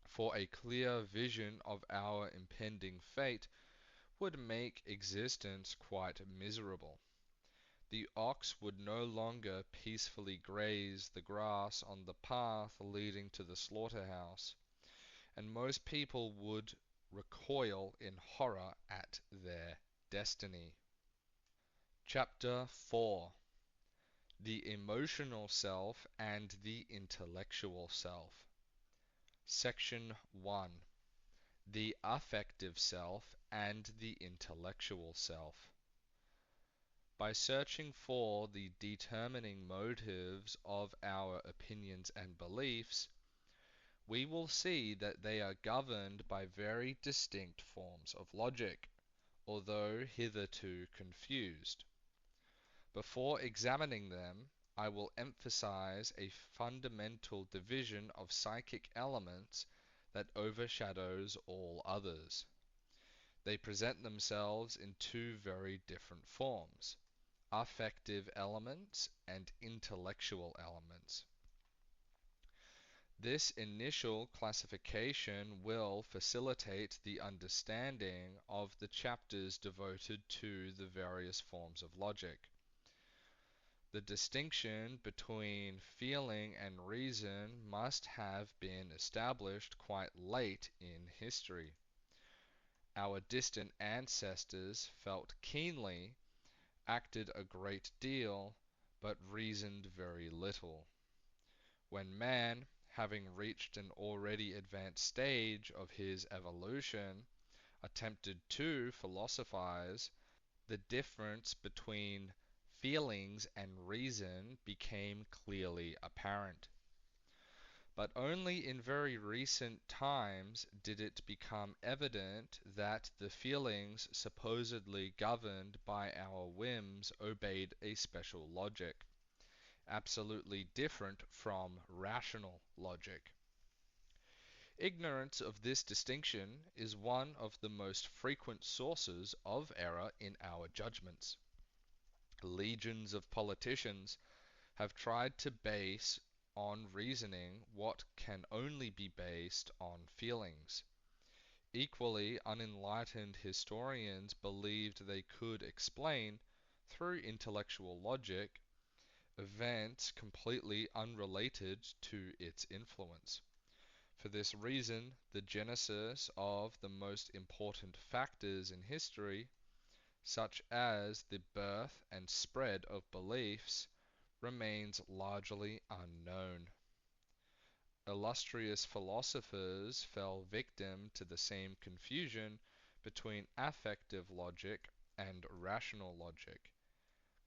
for a clear vision of our impending fate would make existence quite miserable. The ox would no longer peacefully graze the grass on the path leading to the slaughterhouse, and most people would recoil in horror at their destiny. Chapter 4: The Emotional Self and the Intellectual Self. Section 1: The Affective Self and the Intellectual Self. By searching for the determining motives of our opinions and beliefs, we will see that they are governed by very distinct forms of logic, although hitherto confused. Before examining them, I will emphasize a fundamental division of psychic elements that overshadows all others. They present themselves in two very different forms: affective elements and intellectual elements. This initial classification will facilitate the understanding of the chapters devoted to the various forms of logic. The distinction between feeling and reason must have been established quite late in history. Our distant ancestors felt keenly, acted a great deal, but reasoned very little. When man, having reached an already advanced stage of his evolution, attempted to philosophize, the difference between feelings and reason became clearly apparent. But only in very recent times did it become evident that the feelings supposedly governed by our whims obeyed a special logic, absolutely different from rational logic. Ignorance of this distinction is one of the most frequent sources of error in our judgments. Legions of politicians have tried to base on reasoning what can only be based on feelings. Equally unenlightened historians believed they could explain, through intellectual logic, events completely unrelated to its influence. For this reason, the genesis of the most important factors in history, such as the birth and spread of beliefs, remains largely unknown. Illustrious philosophers fell victim to the same confusion between affective logic and rational logic.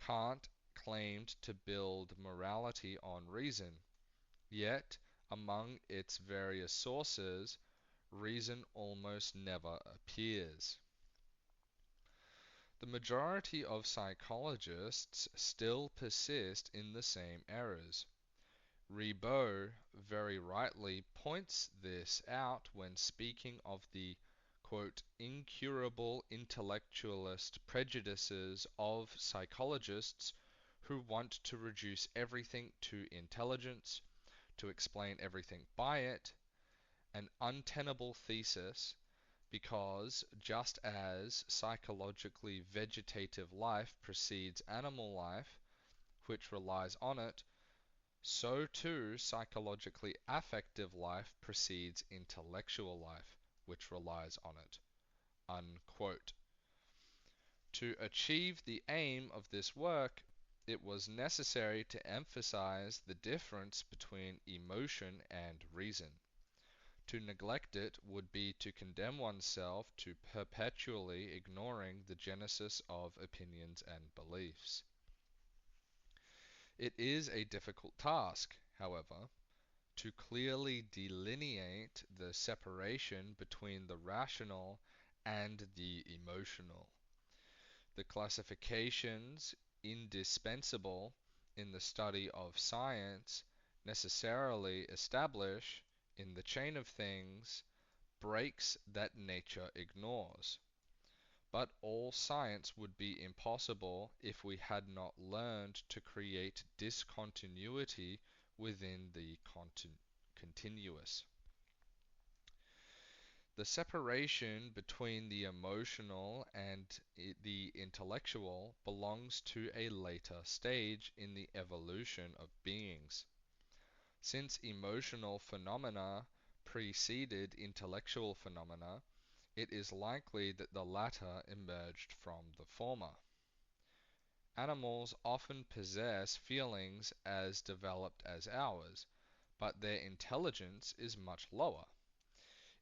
Kant claimed to build morality on reason, yet among its various sources, reason almost never appears. The majority of psychologists still persist in the same errors. Ribot very rightly points this out when speaking of the "incurable intellectualist prejudices of psychologists who want to reduce everything to intelligence, to explain everything by it, an untenable thesis, because just as psychologically vegetative life precedes animal life, which relies on it, so too psychologically affective life precedes intellectual life, which relies on it." Unquote. To achieve the aim of this work, it was necessary to emphasize the difference between emotion and reason. To neglect it would be to condemn oneself to perpetually ignoring the genesis of opinions and beliefs. It is a difficult task, however, to clearly delineate the separation between the rational and the emotional. The classifications indispensable in the study of science necessarily establish, in the chain of things, breaks that nature ignores. But all science would be impossible if we had not learned to create discontinuity within the continuous. The separation between the emotional and the intellectual belongs to a later stage in the evolution of beings. Since emotional phenomena preceded intellectual phenomena, it is likely that the latter emerged from the former. Animals often possess feelings as developed as ours, but their intelligence is much lower.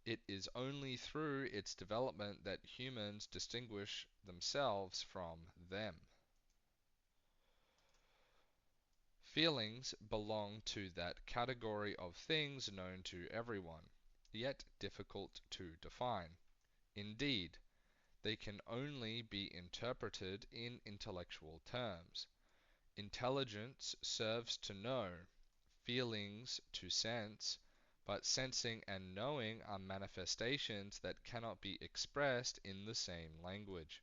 It is only through its development that humans distinguish themselves from them. Feelings belong to that category of things known to everyone, yet difficult to define. Indeed, they can only be interpreted in intellectual terms. Intelligence serves to know, feelings to sense, but sensing and knowing are manifestations that cannot be expressed in the same language.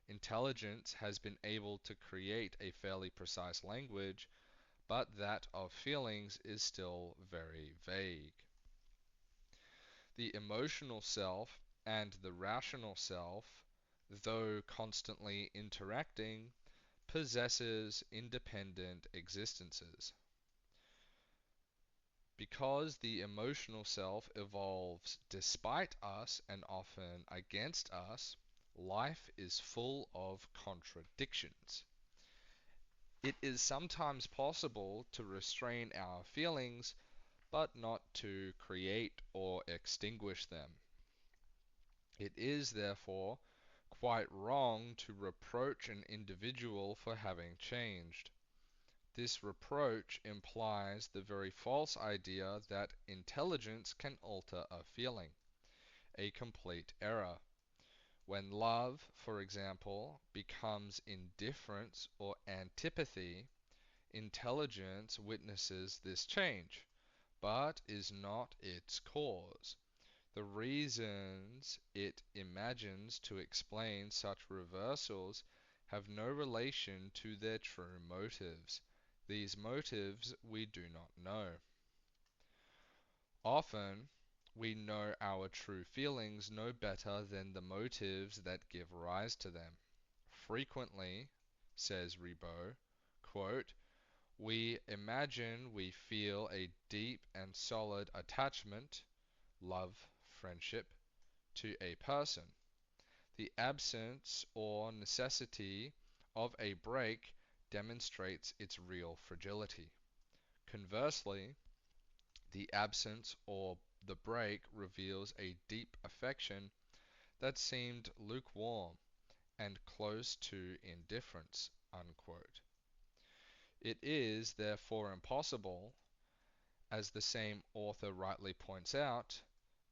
Intelligence has been able to create a fairly precise language, but that of feelings is still very vague. The emotional self and the rational self, though constantly interacting, possesses independent existences. Because the emotional self evolves despite us and often against us, life is full of contradictions. It is sometimes possible to restrain our feelings, but not to create or extinguish them. It is, therefore, quite wrong to reproach an individual for having changed. This reproach implies the very false idea that intelligence can alter a feeling, a complete error. When love, for example, becomes indifference or antipathy, intelligence witnesses this change, but is not its cause. The reasons it imagines to explain such reversals have no relation to their true motives. These motives we do not know. Often, we know our true feelings no better than the motives that give rise to them. Frequently, says Ribot, quote, we imagine we feel a deep and solid attachment, love, friendship, to a person. The absence or necessity of a break demonstrates its real fragility. Conversely, the absence or the break reveals a deep affection that seemed lukewarm and close to indifference. Unquote. It is therefore impossible, as the same author rightly points out,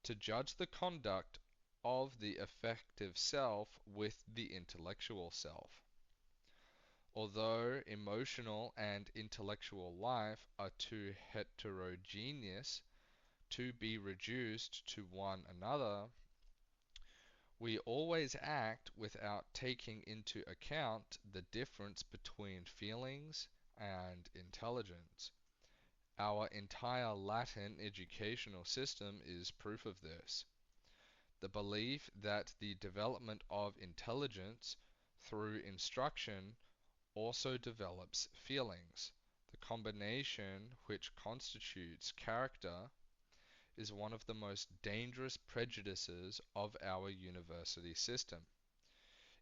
to judge the conduct of the affective self with the intellectual self. Although emotional and intellectual life are too heterogeneous to be reduced to one another, we always act without taking into account the difference between feelings and intelligence. Our entire Latin educational system is proof of this. The belief that the development of intelligence through instruction also develops feelings, the combination which constitutes character, is one of the most dangerous prejudices of our university system.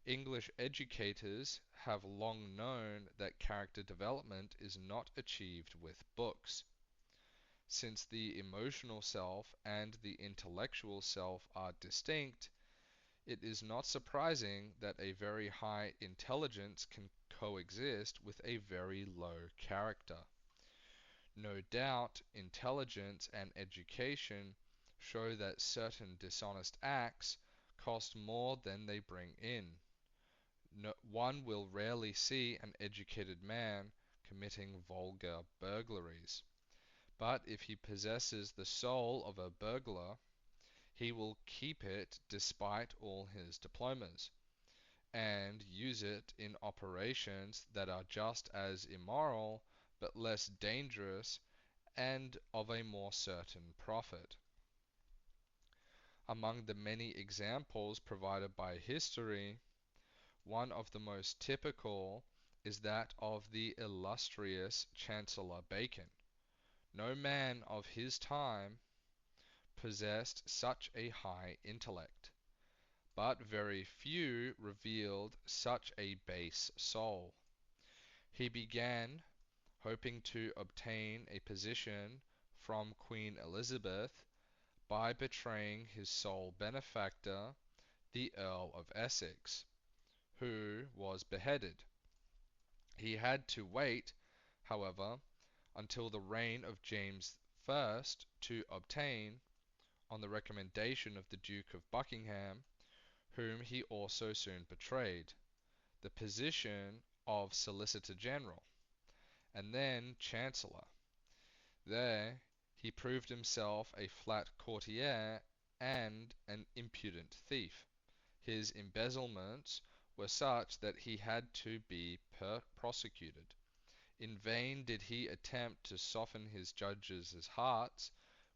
English educators have long known that character development is not achieved with books. Since the emotional self and the intellectual self are distinct, it is not surprising that a very high intelligence can coexist with a very low character. No doubt, intelligence and education show that certain dishonest acts cost more than they bring in. No, one will rarely see an educated man committing vulgar burglaries. But if he possesses the soul of a burglar, He will keep it despite all his diplomas, and use it in operations that are just as immoral but less dangerous and of a more certain profit. Among the many examples provided by history, one of the most typical is that of the illustrious Chancellor Bacon. No man of his time possessed such a high intellect, but very few revealed such a base soul. He began hoping to obtain a position from Queen Elizabeth by betraying his sole benefactor, the Earl of Essex, who was beheaded. He had to wait, however, until the reign of James I to obtain, on the recommendation of the Duke of Buckingham, whom he also soon betrayed, the position of Solicitor General, and then Chancellor. There he proved himself a flat courtier and an impudent thief. His embezzlements were such that he had to be prosecuted. In vain did he attempt to soften his judges' hearts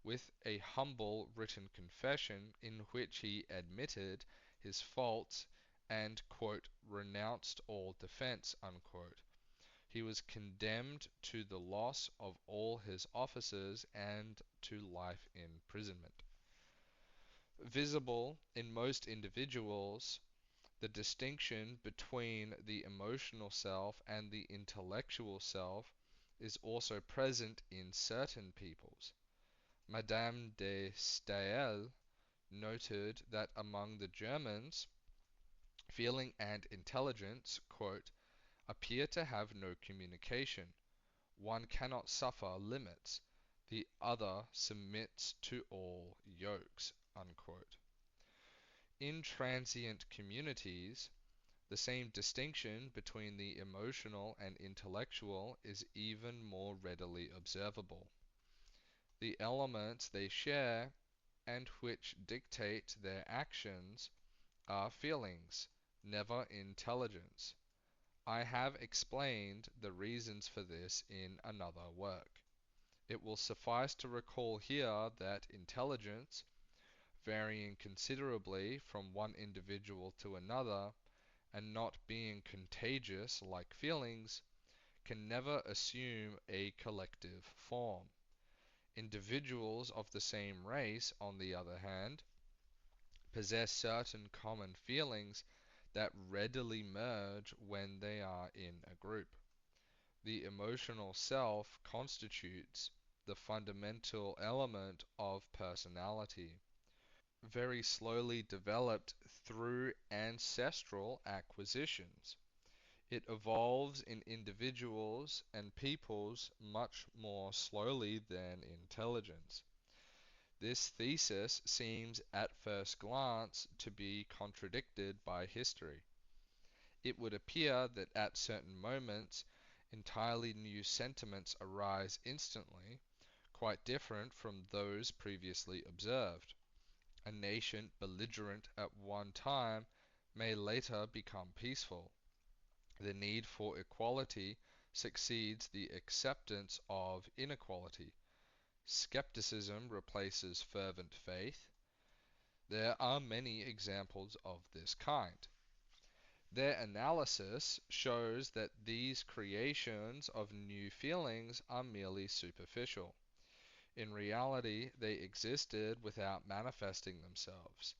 with a humble written confession in which he admitted his faults and "renounced all defence." He was condemned to the loss of all his offices and to life imprisonment. Visible in most individuals, the distinction between the emotional self and the intellectual self is also present in certain peoples. Madame de Staël noted that among the Germans, feeling and intelligence "appear to have no communication. One cannot suffer limits, the other submits to all yokes." In transient communities, the same distinction between the emotional and intellectual is even more readily observable. The elements they share, and which dictate their actions, are feelings, never intelligence. I have explained the reasons for this in another work. It will suffice to recall here that intelligence, varying considerably from one individual to another, and not being contagious like feelings, can never assume a collective form. Individuals of the same race, on the other hand, possess certain common feelings that readily merge when they are in a group. The emotional self constitutes the fundamental element of personality, very slowly developed through ancestral acquisitions. It evolves in individuals and peoples much more slowly than intelligence. This thesis seems at first glance to be contradicted by history. It would appear that at certain moments entirely new sentiments arise instantly, quite different from those previously observed. A nation belligerent at one time may later become peaceful. The need for equality succeeds the acceptance of inequality. Skepticism replaces fervent faith. There are many examples of this kind. Their analysis shows that these creations of new feelings are merely superficial. In reality, they existed without manifesting themselves.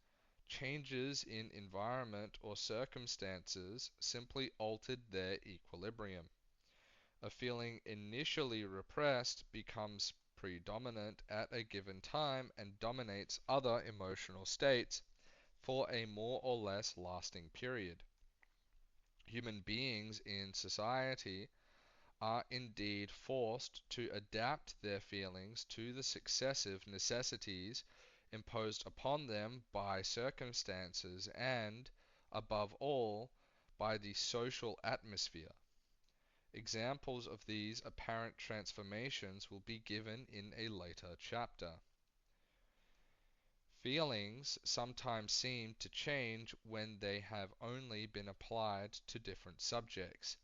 Changes in environment or circumstances simply altered their equilibrium. A feeling initially repressed becomes predominant at a given time and dominates other emotional states for a more or less lasting period. Human beings in society are indeed forced to adapt their feelings to the successive necessities imposed upon them by circumstances and, above all, by the social atmosphere. Examples of these apparent transformations will be given in a later chapter. Feelings sometimes seem to change when they have only been applied to different subjects.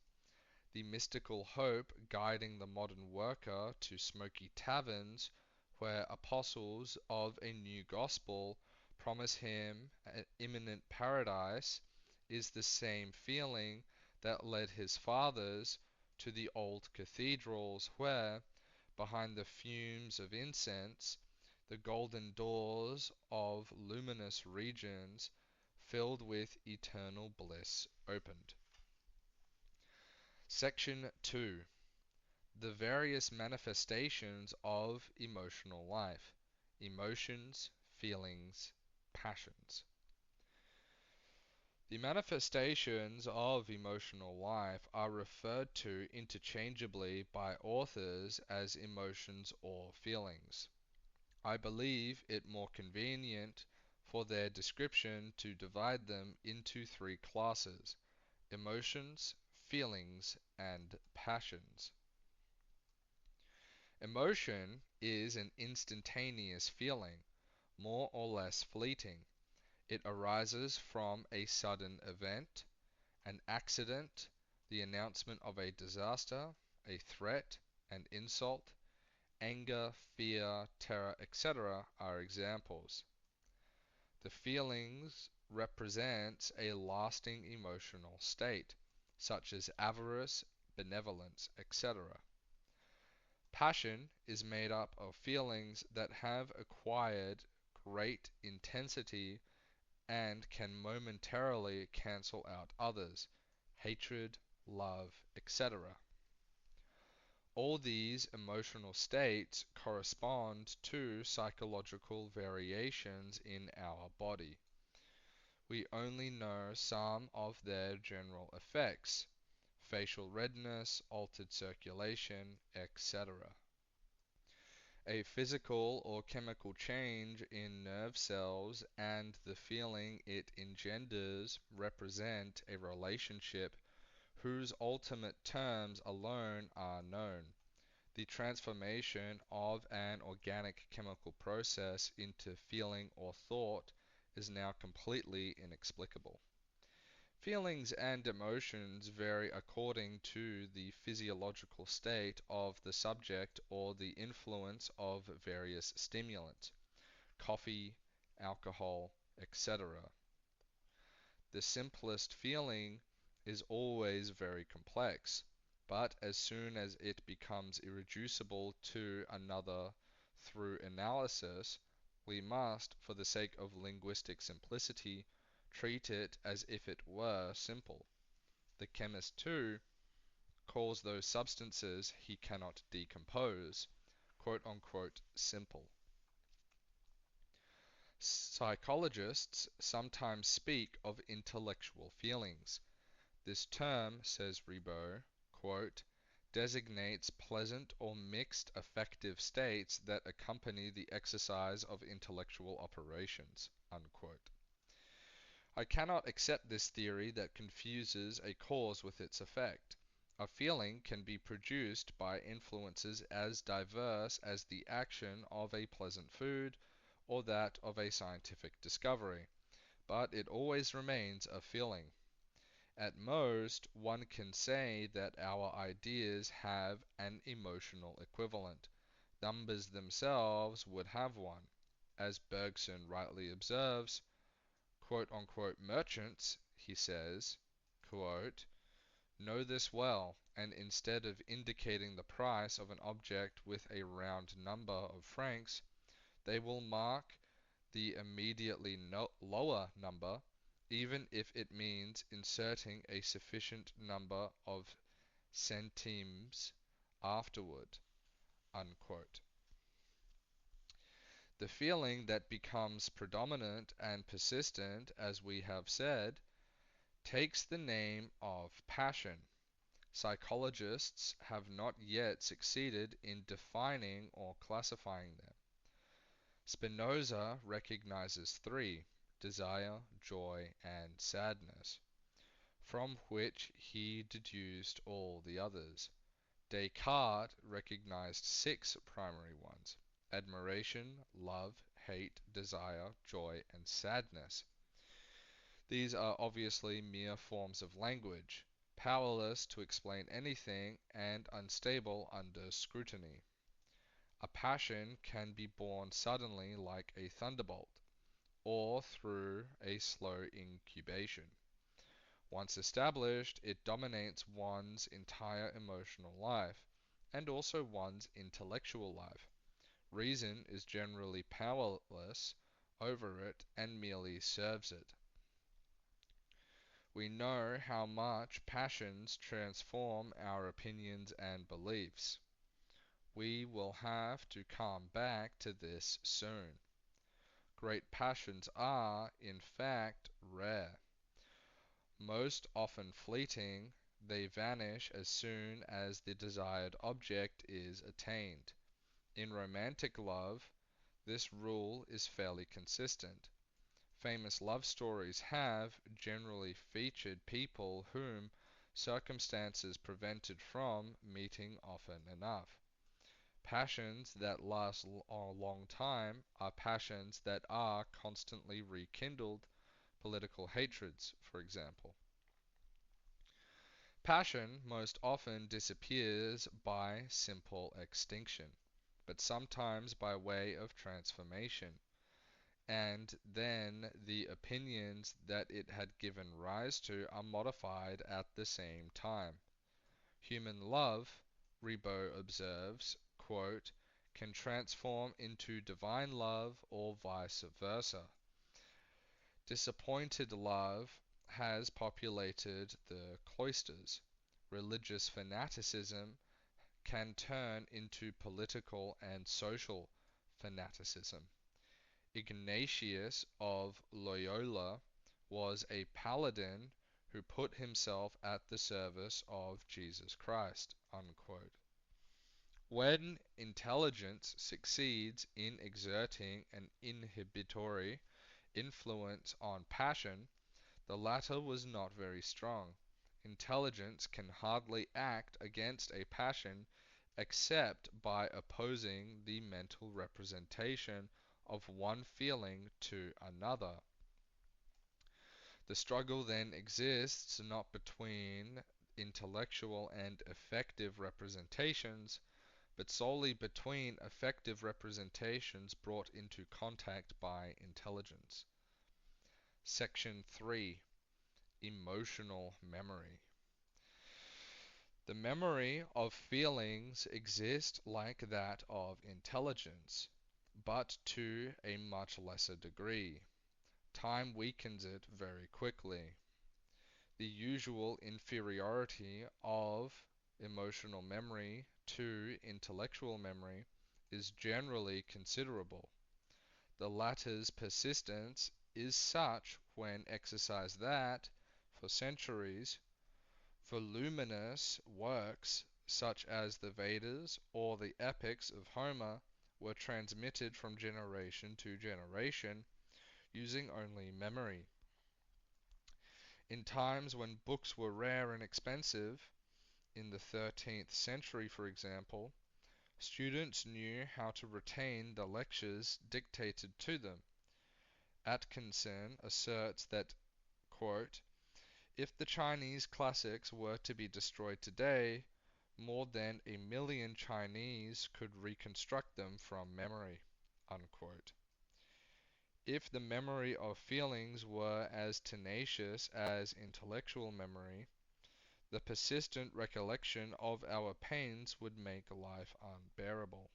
The mystical hope guiding the modern worker to smoky taverns where apostles of a new gospel promise him an imminent paradise is the same feeling that led his fathers to the old cathedrals where, behind the fumes of incense, the golden doors of luminous regions filled with eternal bliss opened. Section 2. The various manifestations of emotional life. Emotions, feelings, passions. The manifestations of emotional life are referred to interchangeably by authors as emotions or feelings. I believe it more convenient for their description to divide them into three classes: emotions, feelings, and passions. Emotion is an instantaneous feeling, more or less fleeting. It arises from a sudden event, an accident, the announcement of a disaster, a threat, an insult. Anger, fear, terror, etc. are examples. The feelings represents a lasting emotional state, such as avarice, benevolence, etc. Passion is made up of feelings that have acquired great intensity and can momentarily cancel out others: hatred, love, etc. All these emotional states correspond to psychological variations in our body. We only know some of their general effects: facial redness, altered circulation, etc. A physical or chemical change in nerve cells and the feeling it engenders represent a relationship whose ultimate terms alone are known. The transformation of an organic chemical process into feeling or thought is now completely inexplicable. Feelings and emotions vary according to the physiological state of the subject or the influence of various stimulants, coffee, alcohol, etc. The simplest feeling is always very complex, but as soon as it becomes irreducible to another through analysis, we must, for the sake of linguistic simplicity, treat it as if it were simple. The chemist, too, calls those substances he cannot decompose, quote unquote, simple. Psychologists sometimes speak of intellectual feelings. This term, says Ribot, quote, designates pleasant or mixed affective states that accompany the exercise of intellectual operations, unquote. I cannot accept this theory that confuses a cause with its effect. A feeling can be produced by influences as diverse as the action of a pleasant food or that of a scientific discovery, but it always remains a feeling. At most, one can say that our ideas have an emotional equivalent. Numbers themselves would have one. As Bergson rightly observes, quote unquote, merchants, he says, quote, know this well, and instead of indicating the price of an object with a round number of francs, they will mark the immediately lower number, even if it means inserting a sufficient number of centimes afterward, unquote. The feeling that becomes predominant and persistent, as we have said, takes the name of passion. Psychologists have not yet succeeded in defining or classifying them. Spinoza recognizes three: desire, joy, and sadness, from which he deduced all the others. Descartes recognized six primary ones: admiration, love, hate, desire, joy, and sadness. These are obviously mere forms of language, powerless to explain anything and unstable under scrutiny. A passion can be born suddenly like a thunderbolt, or through a slow incubation. Once established, it dominates one's entire emotional life, and also one's intellectual life. Reason is generally powerless over it and merely serves it. We know how much passions transform our opinions and beliefs. We will have to come back to this soon. Great passions are, in fact, rare. Most often fleeting, they vanish as soon as the desired object is attained. In romantic love, this rule is fairly consistent. Famous love stories have generally featured people whom circumstances prevented from meeting often enough. Passions that last a long time are passions that are constantly rekindled, political hatreds, for example. Passion most often disappears by simple extinction, but sometimes by way of transformation, and then the opinions that it had given rise to are modified at the same time. Human love, Ribot observes, quote, can transform into divine love or vice versa. Disappointed love has populated the cloisters. Religious fanaticism can turn into political and social fanaticism. Ignatius of Loyola was a paladin who put himself at the service of Jesus Christ. Unquote. When intelligence succeeds in exerting an inhibitory influence on passion, the latter was not very strong. Intelligence can hardly act against a passion except by opposing the mental representation of one feeling to another. The struggle then exists not between intellectual and affective representations, but solely between affective representations brought into contact by intelligence. Section 3. Emotional memory. The memory of feelings exists like that of intelligence, but to a much lesser degree. Time weakens it very quickly. The usual inferiority of emotional memory to intellectual memory is generally considerable. The latter's persistence is such when exercised that, for centuries, voluminous works such as the Vedas or the epics of Homer were transmitted from generation to generation using only memory. In times when books were rare and expensive, in the 13th century for example, students knew how to retain the lectures dictated to them. Atkinson asserts that, quote, if the Chinese classics were to be destroyed today, more than 1 million Chinese could reconstruct them from memory. Unquote. If the memory of feelings were as tenacious as intellectual memory, the persistent recollection of our pains would make life unbearable.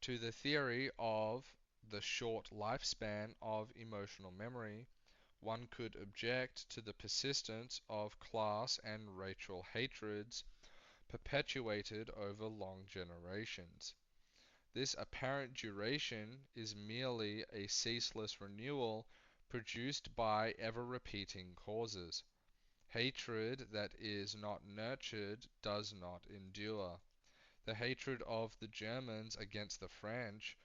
To the theory of the short lifespan of emotional memory, one could object to the persistence of class and racial hatreds perpetuated over long generations. This apparent duration is merely a ceaseless renewal produced by ever-repeating causes. Hatred that is not nurtured does not endure. The hatred of the Germans against the French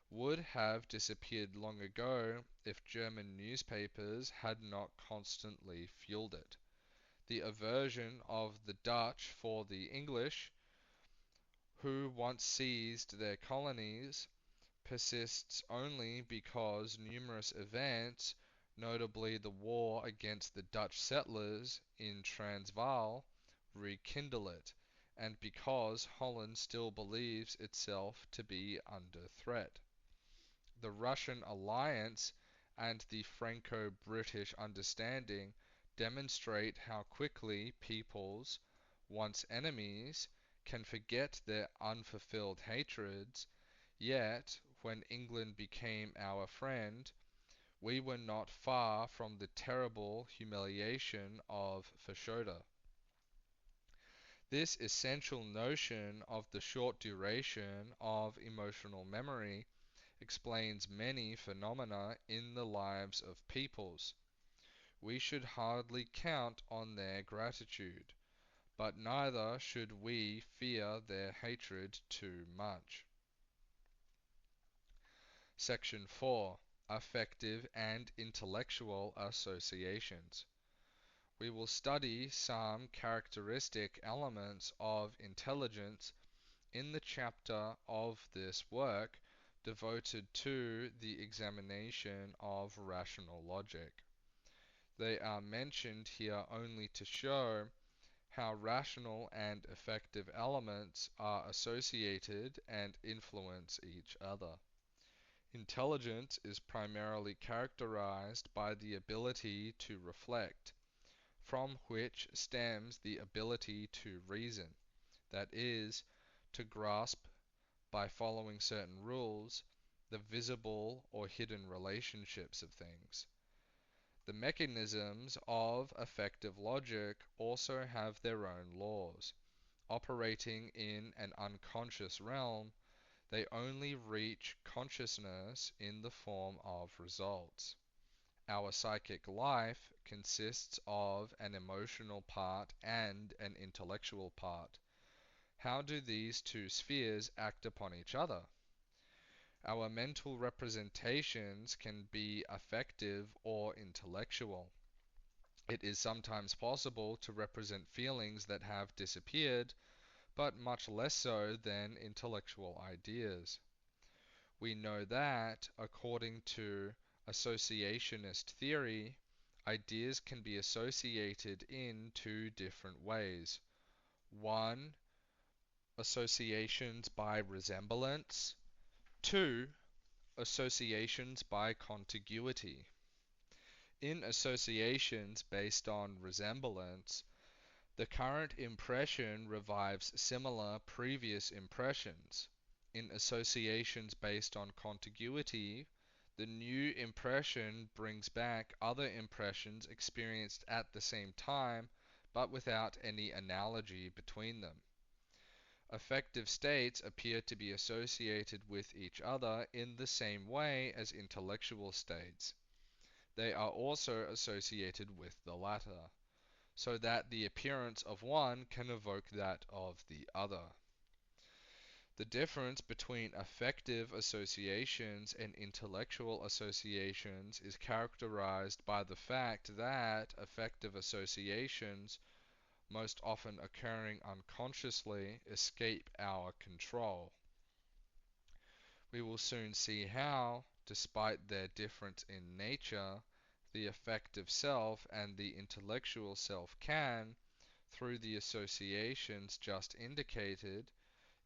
would have disappeared long ago if German newspapers had not constantly fueled it. The aversion of the Dutch for the English, who once seized their colonies, persists only because numerous events, notably the war against the Dutch settlers in Transvaal, rekindle it, and because Holland still believes itself to be under threat. The Russian alliance and the Franco-British understanding demonstrate how quickly peoples, once enemies, can forget their unfulfilled hatreds, yet, when England became our friend, we were not far from the terrible humiliation of Fashoda. This essential notion of the short duration of emotional memory explains many phenomena in the lives of peoples. We should hardly count on their gratitude, but neither should we fear their hatred too much. Section 4. Affective and Intellectual Associations. We will study some characteristic elements of intelligence in the chapter of this work devoted to the examination of rational logic. They are mentioned here only to show how rational and affective elements are associated and influence each other. Intelligence is primarily characterized by the ability to reflect, from which stems the ability to reason, that is, to grasp, by following certain rules, the visible or hidden relationships of things. The mechanisms of affective logic also have their own laws. Operating in an unconscious realm, they only reach consciousness in the form of results. Our psychic life consists of an emotional part and an intellectual part. How do these two spheres act upon each other? Our mental representations can be affective or intellectual. It is sometimes possible to represent feelings that have disappeared, but much less so than intellectual ideas. We know that, according to associationist theory, ideas can be associated in two different ways. One, associations by resemblance. Two, associations by contiguity. In associations based on resemblance, the current impression revives similar previous impressions. In associations based on contiguity, the new impression brings back other impressions experienced at the same time, but without any analogy between them. Affective states appear to be associated with each other in the same way as intellectual states. They are also associated with the latter, so that the appearance of one can evoke that of the other. The difference between affective associations and intellectual associations is characterized by the fact that affective associations, most often occurring unconsciously, escape our control. We will soon see how, despite their difference in nature, the affective self and the intellectual self can, through the associations just indicated,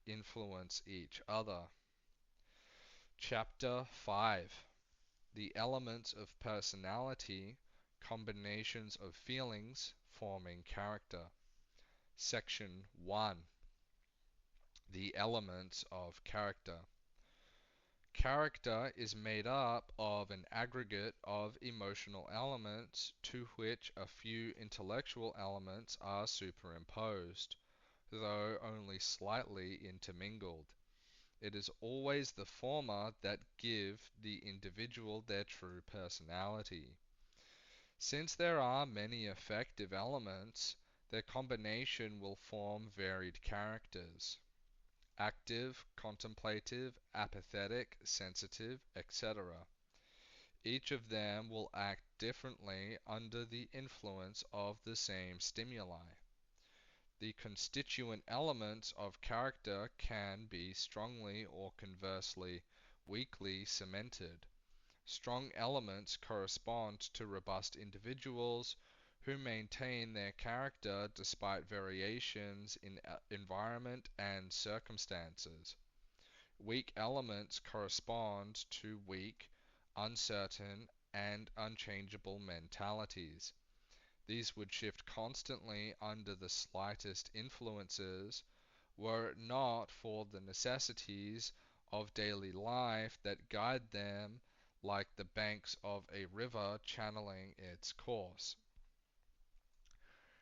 influence each other. Chapter 5. The Elements of Personality, Combinations of Feelings Forming Character. Section 1. The Elements of Character. Character is made up of an aggregate of emotional elements to which a few intellectual elements are superimposed, though only slightly intermingled. It is always the former that give the individual their true personality. Since there are many affective elements, their combination will form varied characters: active, contemplative, apathetic, sensitive, etc. Each of them will act differently under the influence of the same stimuli. The constituent elements of character can be strongly or conversely weakly cemented. Strong elements correspond to robust individuals who maintain their character despite variations in environment and circumstances. Weak elements correspond to weak, uncertain, and unchangeable mentalities. These would shift constantly under the slightest influences, were it not for the necessities of daily life that guide them like the banks of a river channeling its course.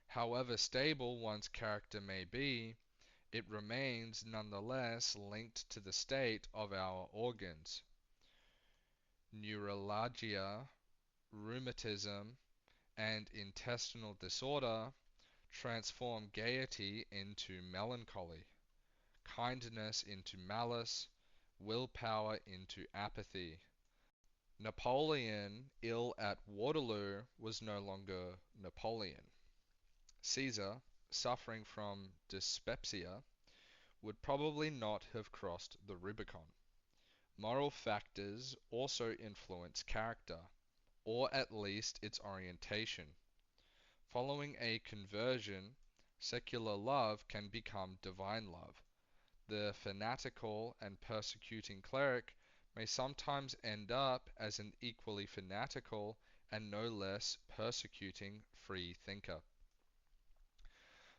However stable one's character may be, it remains nonetheless linked to the state of our organs. Neuralgia, rheumatism, and intestinal disorder transform gaiety into melancholy, kindness into malice, willpower into apathy. Napoleon, ill at Waterloo, was no longer Napoleon. Caesar, suffering from dyspepsia, would probably not have crossed the Rubicon. Moral factors also influence character, or at least its orientation. Following a conversion, secular love can become divine love. The fanatical and persecuting cleric may sometimes end up as an equally fanatical and no less persecuting free thinker.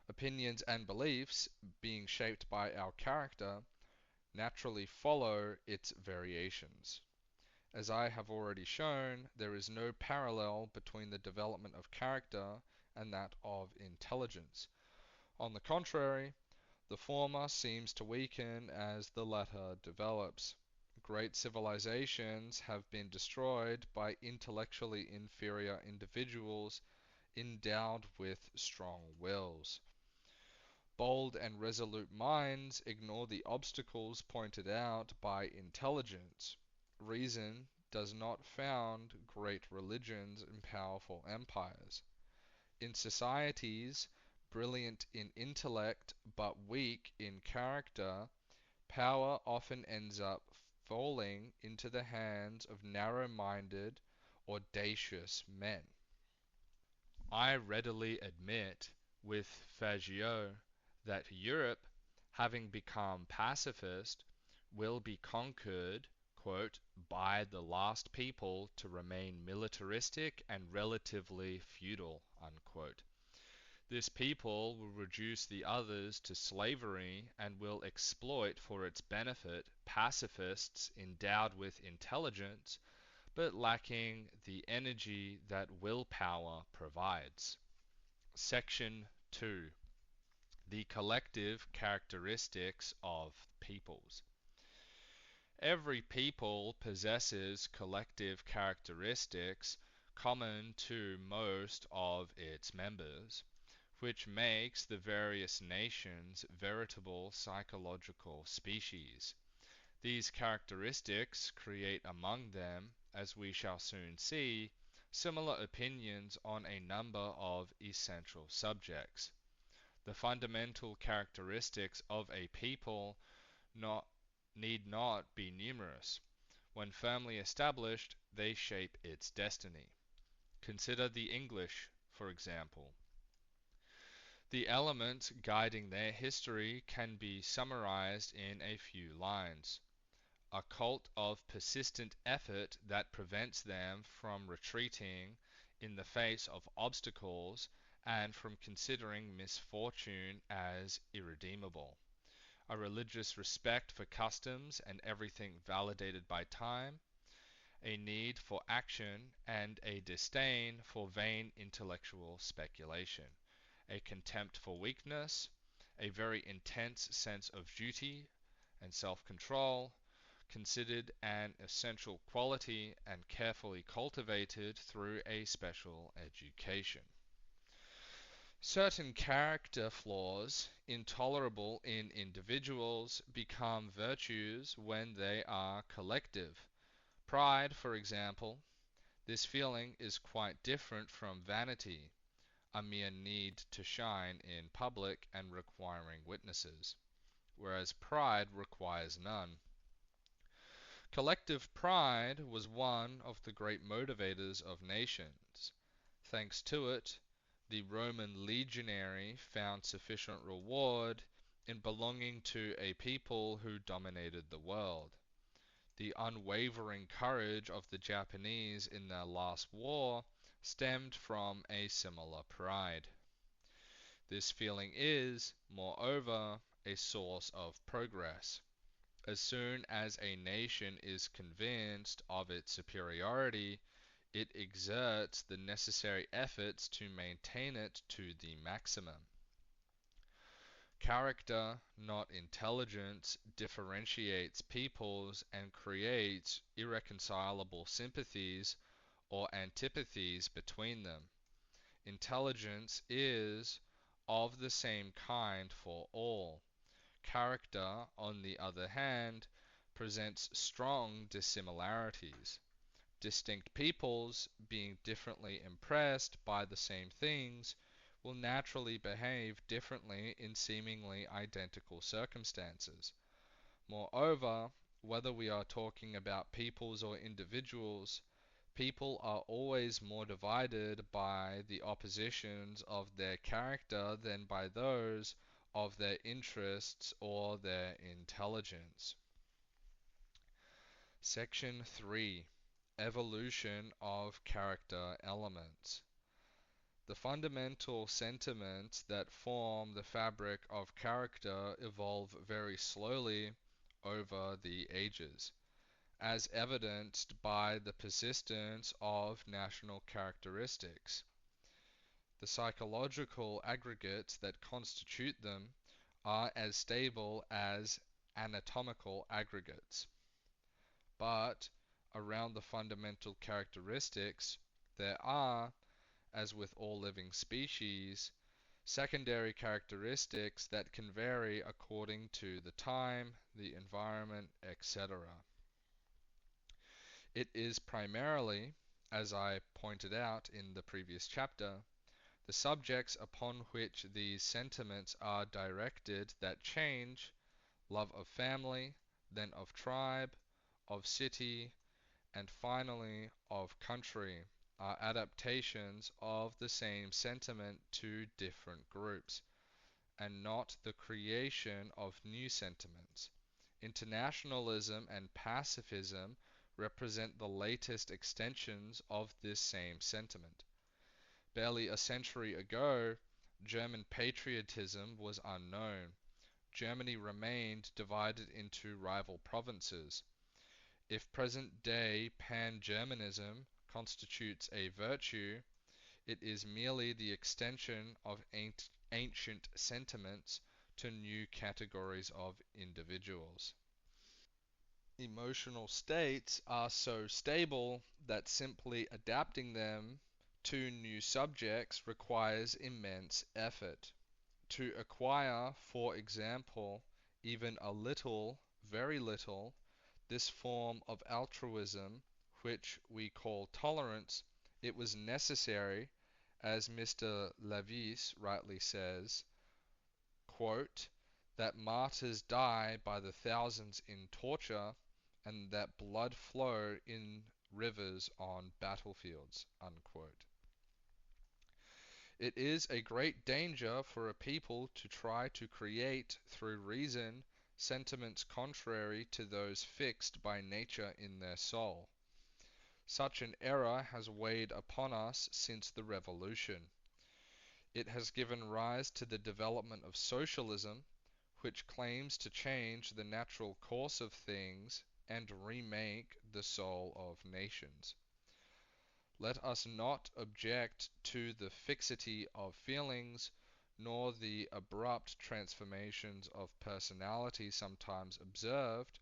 Opinions and beliefs, being shaped by our character, naturally follow its variations. As I have already shown, there is no parallel between the development of character and that of intelligence. On the contrary, the former seems to weaken as the latter develops. Great civilizations have been destroyed by intellectually inferior individuals endowed with strong wills. Bold and resolute minds ignore the obstacles pointed out by intelligence. Reason does not found great religions and powerful empires. In societies brilliant in intellect but weak in character, power often ends up falling into the hands of narrow-minded, audacious men. I readily admit with Fagioli that Europe, having become pacifist, will be conquered, quote, by the last people to remain militaristic and relatively feudal, unquote. This people will reduce the others to slavery and will exploit for its benefit pacifists endowed with intelligence but lacking the energy that willpower provides. Section 2. The collective characteristics of peoples. Every people possesses collective characteristics common to most of its members, which makes the various nations veritable psychological species. These characteristics create among them, as we shall soon see, similar opinions on a number of essential subjects. The fundamental characteristics of a people need not be numerous. When firmly established, they shape its destiny. Consider the English, for example. The elements guiding their history can be summarized in a few lines. A cult of persistent effort that prevents them from retreating in the face of obstacles and from considering misfortune as irredeemable. A religious respect for customs and everything validated by time, a need for action and a disdain for vain intellectual speculation, a contempt for weakness, a very intense sense of duty and self-control, considered an essential quality and carefully cultivated through a special education. Certain character flaws, intolerable in individuals, become virtues when they are collective. Pride, for example. This feeling is quite different from vanity. a mere need to shine in public and requiring witnesses, whereas pride requires none. Collective pride was one of the great motivators of nations. Thanks to it, the Roman legionary found sufficient reward in belonging to a people who dominated the world. The unwavering courage of the Japanese in their last war stemmed from a similar pride. This feeling is, moreover, a source of progress. As soon as a nation is convinced of its superiority, it exerts the necessary efforts to maintain it to the maximum. Character, not intelligence, differentiates peoples and creates irreconcilable sympathies or antipathies between them. Intelligence is of the same kind for all. Character, on the other hand, presents strong dissimilarities. Distinct peoples, being differently impressed by the same things, will naturally behave differently in seemingly identical circumstances. Moreover, whether we are talking about peoples or individuals, people are always more divided by the oppositions of their character than by those of their interests or their intelligence. Section 3. Evolution of character elements. The fundamental sentiments that form the fabric of character evolve very slowly over the ages, as evidenced by the persistence of national characteristics. The psychological aggregates that constitute them are as stable as anatomical aggregates. But around the fundamental characteristics, there are, as with all living species, secondary characteristics that can vary according to the time, the environment, etc. It is primarily, as I pointed out in the previous chapter, the subjects upon which these sentiments are directed that change: love of family, then of tribe, of city, and finally of country, are adaptations of the same sentiment to different groups, and not the creation of new sentiments. Internationalism and pacifism represent the latest extensions of this same sentiment. Barely a century ago, German patriotism was unknown. Germany remained divided into rival provinces. If present-day pan-Germanism constitutes a virtue, it is merely the extension of ancient sentiments to new categories of individuals. Emotional states are so stable that simply adapting them to new subjects requires immense effort. To acquire, for example, even a little, very little, this form of altruism, which we call tolerance, it was necessary, as Mr. Leavis rightly says, quote, that martyrs die by the thousands in torture, and that blood flow in rivers on battlefields, unquote. It is a great danger for a people to try to create, through reason, sentiments contrary to those fixed by nature in their soul. Such an error has weighed upon us since the Revolution. It has given rise to the development of socialism, which claims to change the natural course of things and remake the soul of nations. Let us not object to the fixity of feelings, nor the abrupt transformations of personality sometimes observed,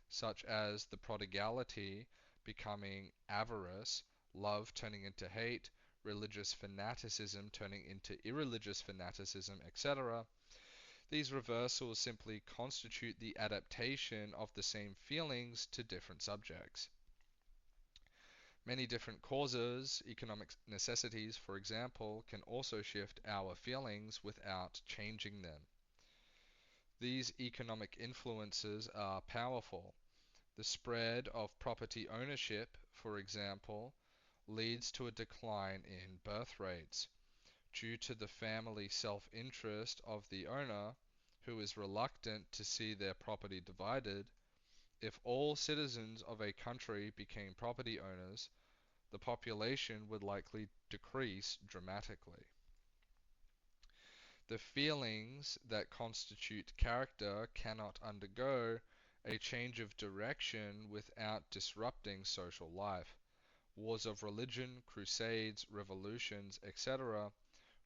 such as the prodigality becoming avarice, love turning into hate, religious fanaticism turning into irreligious fanaticism, etc. These reversals simply constitute the adaptation of the same feelings to different subjects. Many different causes, economic necessities, for example, can also shift our feelings without changing them. These economic influences are powerful. The spread of property ownership, for example, leads to a decline in birth rates due to the family self-interest of the owner, who is reluctant to see their property divided. If all citizens of a country became property owners, the population would likely decrease dramatically. The feelings that constitute character cannot undergo a change of direction without disrupting social life. Wars of religion, crusades, revolutions, etc.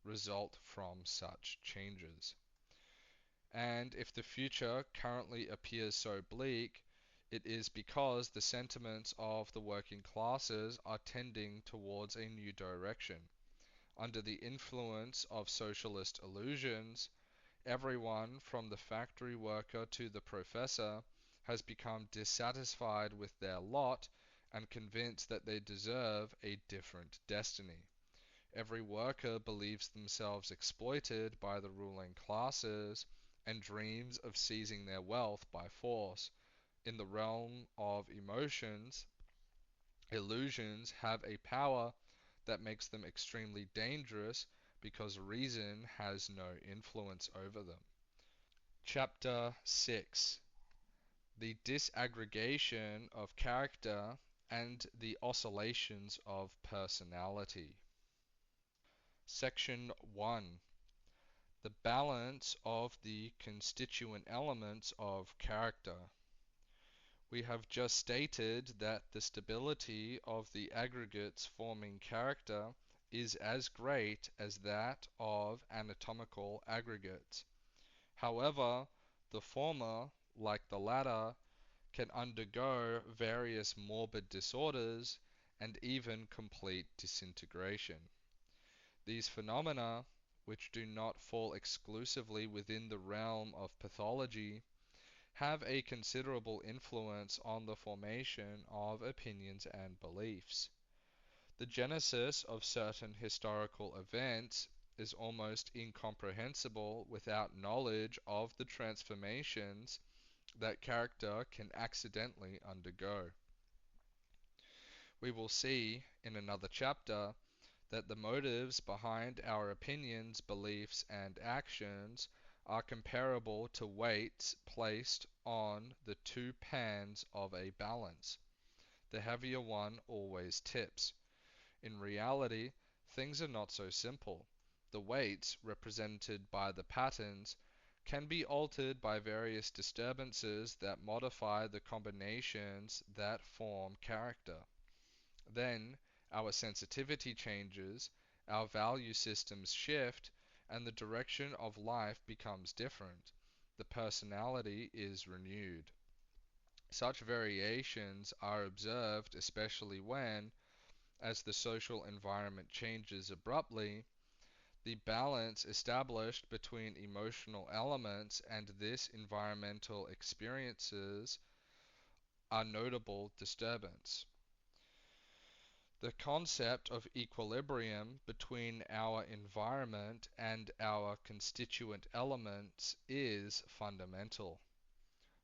result from such changes. And if the future currently appears so bleak, it is because the sentiments of the working classes are tending towards a new direction. Under the influence of socialist illusions, everyone from the factory worker to the professor has become dissatisfied with their lot and convinced that they deserve a different destiny. Every worker believes themselves exploited by the ruling classes and dreams of seizing their wealth by force. In the realm of emotions, illusions have a power that makes them extremely dangerous because reason has no influence over them. Chapter 6: The Disaggregation of Character and the Oscillations of Personality. Section 1: The Balance of the Constituent Elements of Character. We have just stated that the stability of the aggregates forming character is as great as that of anatomical aggregates. However, the former, like the latter, can undergo various morbid disorders and even complete disintegration. These phenomena, which do not fall exclusively within the realm of pathology, have a considerable influence on the formation of opinions and beliefs. The genesis of certain historical events is almost incomprehensible without knowledge of the transformations that character can accidentally undergo. We will see in another chapter that the motives behind our opinions, beliefs, and actions are comparable to weights placed on the two pans of a balance. The heavier one always tips. In reality, things are not so simple. The weights, represented by the patterns, can be altered by various disturbances that modify the combinations that form character. Then our sensitivity changes, our value systems shift, and the direction of life becomes different. The personality is renewed. Such variations are observed especially when, as the social environment changes abruptly, the balance established between emotional elements and this environmental experiences are notable disturbance. The concept of equilibrium between our environment and our constituent elements is fundamental.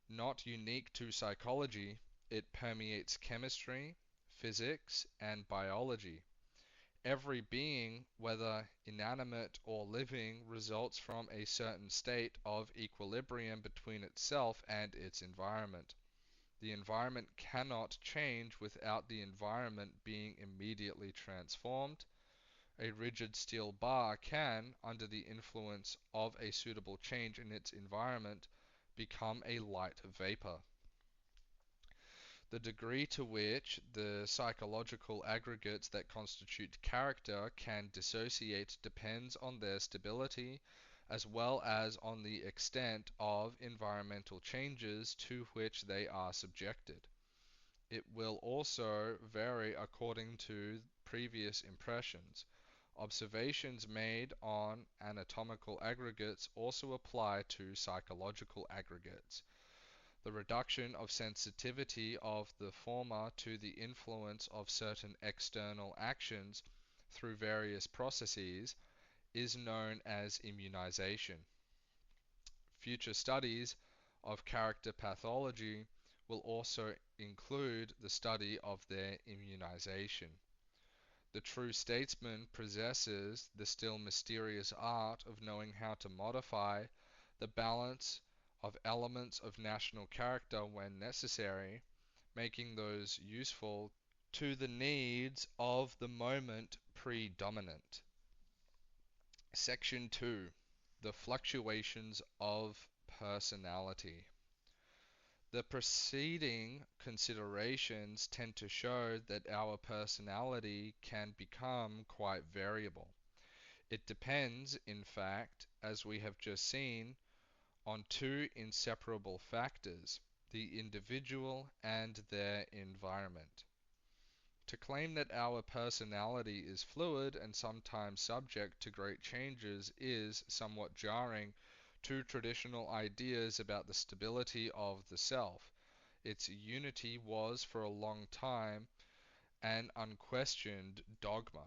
Not unique to psychology, it permeates chemistry, physics, and biology. Every being, whether inanimate or living, results from a certain state of equilibrium between itself and its environment. The environment cannot change without the environment being immediately transformed. A rigid steel bar can, under the influence of a suitable change in its environment, become a light vapor. The degree to which the psychological aggregates that constitute character can dissociate depends on their stability as well as on the extent of environmental changes to which they are subjected. It will also vary according to previous impressions. Observations made on anatomical aggregates also apply to psychological aggregates. The reduction of sensitivity of the former to the influence of certain external actions through various processes is known as immunization. Future studies of character pathology will also include the study of their immunization. The true statesman possesses the still mysterious art of knowing how to modify the balance of elements of national character when necessary, making those useful to the needs of the moment predominant. Section 2. The fluctuations of personality. The preceding considerations tend to show that our personality can become quite variable. It depends, in fact, as we have just seen, on two inseparable factors, the individual and their environment. To claim that our personality is fluid and sometimes subject to great changes is somewhat jarring to traditional ideas about the stability of the self. Its unity was for a long time an unquestioned dogma.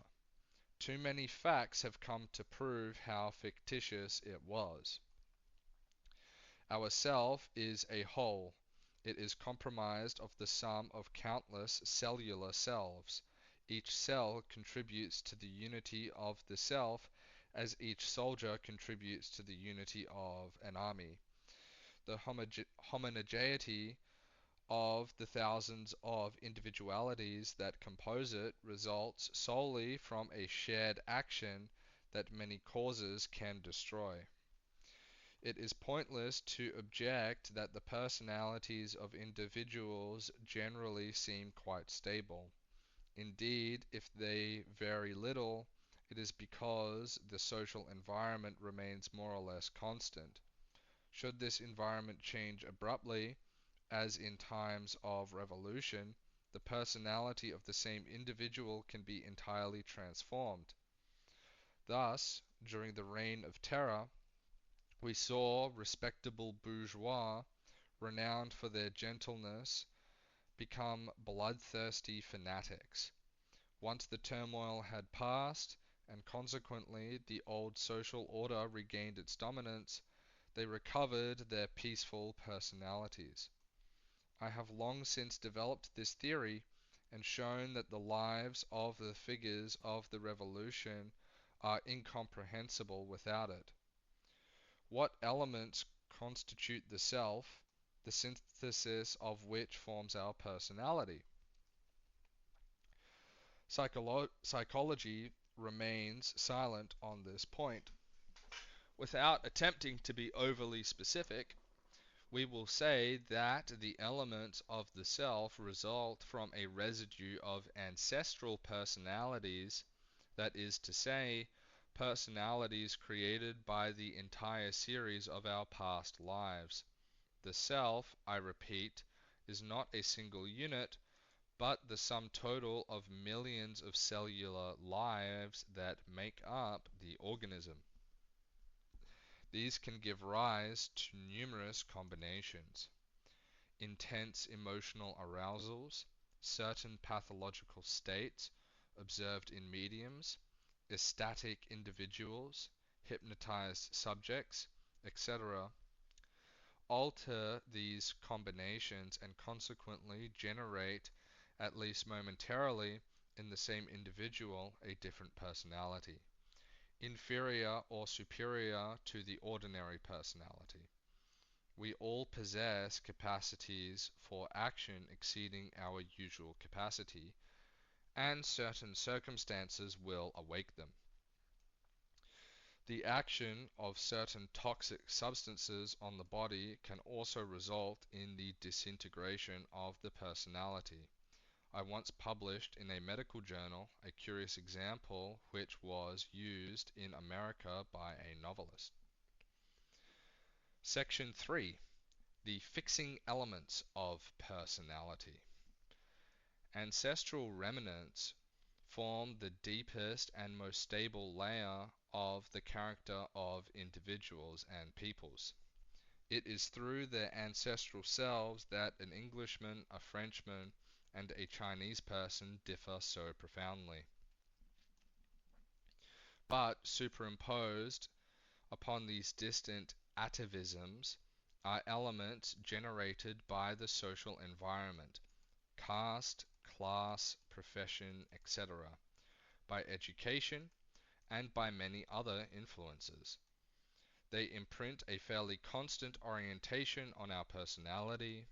Too many facts have come to prove how fictitious it was. Our self is a whole. It is comprised of the sum of countless cellular selves. Each cell contributes to the unity of the self as each soldier contributes to the unity of an army. The homogeneity of the thousands of individualities that compose it results solely from a shared action that many causes can destroy. It is pointless to object that the personalities of individuals generally seem quite stable. Indeed, if they vary little, it is because the social environment remains more or less constant. Should this environment change abruptly, as in times of revolution, the personality of the same individual can be entirely transformed. Thus, during the Reign of Terror, we saw respectable bourgeois, renowned for their gentleness, become bloodthirsty fanatics. Once the turmoil had passed, and consequently the old social order regained its dominance, they recovered their peaceful personalities. I have long since developed this theory and shown that the lives of the figures of the revolution are incomprehensible without it. What elements constitute the self, the synthesis of which forms our personality? Psychology remains silent on this point. Without attempting to be overly specific, we will say that the elements of the self result from a residue of ancestral personalities, that is to say, personalities created by the entire series of our past lives. The self, I repeat, is not a single unit, but the sum total of millions of cellular lives that make up the organism. These can give rise to numerous combinations: intense emotional arousals, certain pathological states observed in mediums, ecstatic individuals, hypnotized subjects, etc., alter these combinations and consequently generate, at least momentarily, in the same individual a different personality, inferior or superior to the ordinary personality. We all possess capacities for action exceeding our usual capacity, and certain circumstances will awake them. The action of certain toxic substances on the body can also result in the disintegration of the personality. I once published in a medical journal a curious example which was used in America by a novelist. Section 3. The fixing elements of personality. Ancestral remnants form the deepest and most stable layer of the character of individuals and peoples. It is through their ancestral selves that an Englishman, a Frenchman, and a Chinese person differ so profoundly. But superimposed upon these distant atavisms are elements generated by the social environment, caste, class, profession, etc., by education, and by many other influences. They imprint a fairly constant orientation on our personality.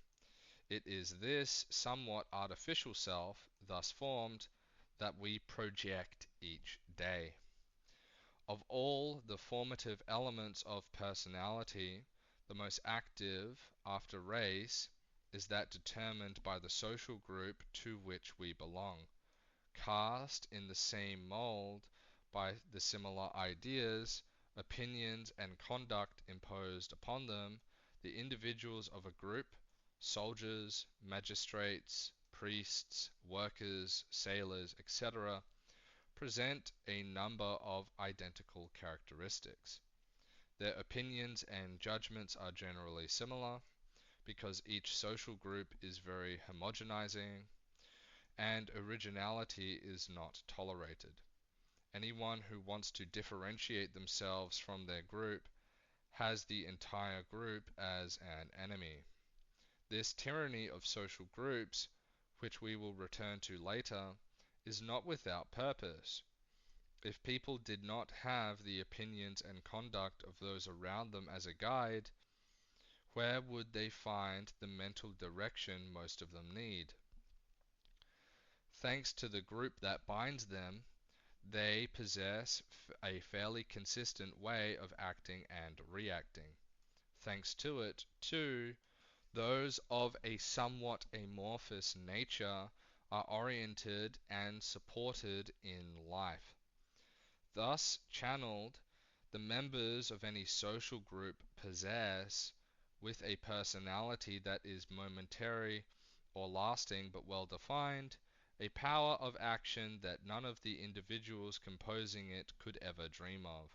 It is this somewhat artificial self, thus formed, that we project each day. Of all the formative elements of personality, the most active, after race, is that determined by the social group to which we belong. Cast in the same mold by the similar ideas, opinions, and conduct imposed upon them, the individuals of a group, soldiers, magistrates, priests, workers, sailors, etc., present a number of identical characteristics. Their opinions and judgments are generally similar because each social group is very homogenizing, and originality is not tolerated. Anyone who wants to differentiate themselves from their group has the entire group as an enemy. This tyranny of social groups, which we will return to later, is not without purpose. If people did not have the opinions and conduct of those around them as a guide, where would they find the mental direction most of them need? Thanks to the group that binds them, they possess a fairly consistent way of acting and reacting. Thanks to it, too, those of a somewhat amorphous nature are oriented and supported in life. Thus channeled, the members of any social group possess, with a personality that is momentary or lasting but well defined, a power of action that none of the individuals composing it could ever dream of.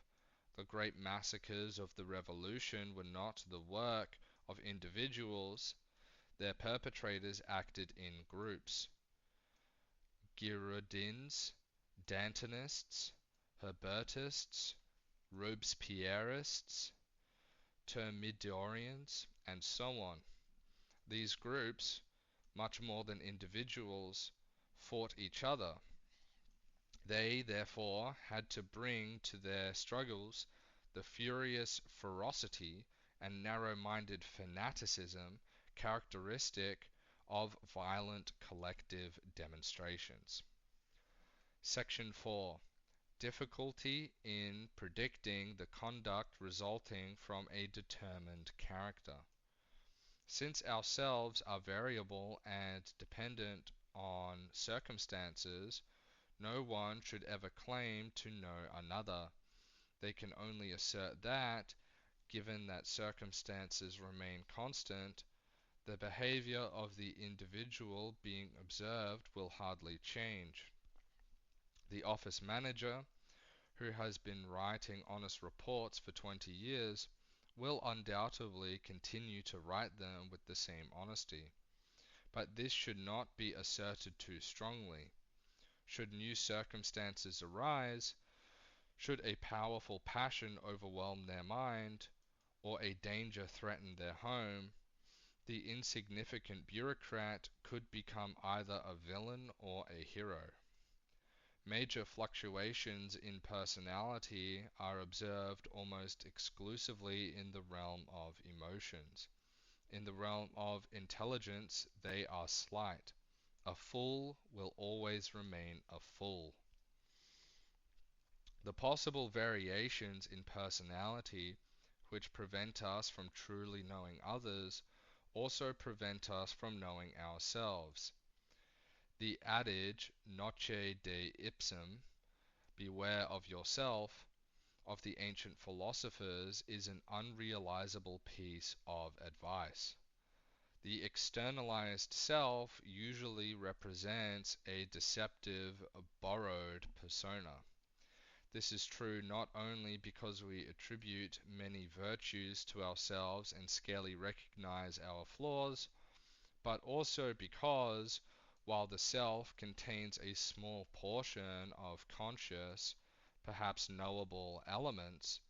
The great massacres of the Revolution were not the work of individuals, their perpetrators acted in groups. Girondins, Dantonists, Herbertists, Robespierreists, Thermidorians, and so on. These groups, much more than individuals, fought each other. They, therefore, had to bring to their struggles the furious ferocity and narrow-minded fanaticism characteristic of violent collective demonstrations. Section 4. Difficulty in predicting the conduct resulting from a determined character. Since ourselves are variable and dependent on circumstances, no one should ever claim to know another. They can only assert that, given that circumstances remain constant, the behavior of the individual being observed will hardly change. The office manager, who has been writing honest reports for 20 years, will undoubtedly continue to write them with the same honesty. But this should not be asserted too strongly. Should new circumstances arise, should a powerful passion overwhelm their mind, or a danger threaten their home, the insignificant bureaucrat could become either a villain or a hero. Major fluctuations in personality are observed almost exclusively in the realm of emotions. In the realm of intelligence, they are slight. A fool will always remain a fool. The possible variations in personality which prevent us from truly knowing others also prevent us from knowing ourselves. The adage "Noce de ipsum," beware of yourself, of the ancient philosophers is an unrealizable piece of advice. The externalized self usually represents a deceptive, borrowed persona. This is true not only because we attribute many virtues to ourselves and scarcely recognize our flaws, but also because, while the self contains a small portion of conscious, perhaps knowable elements,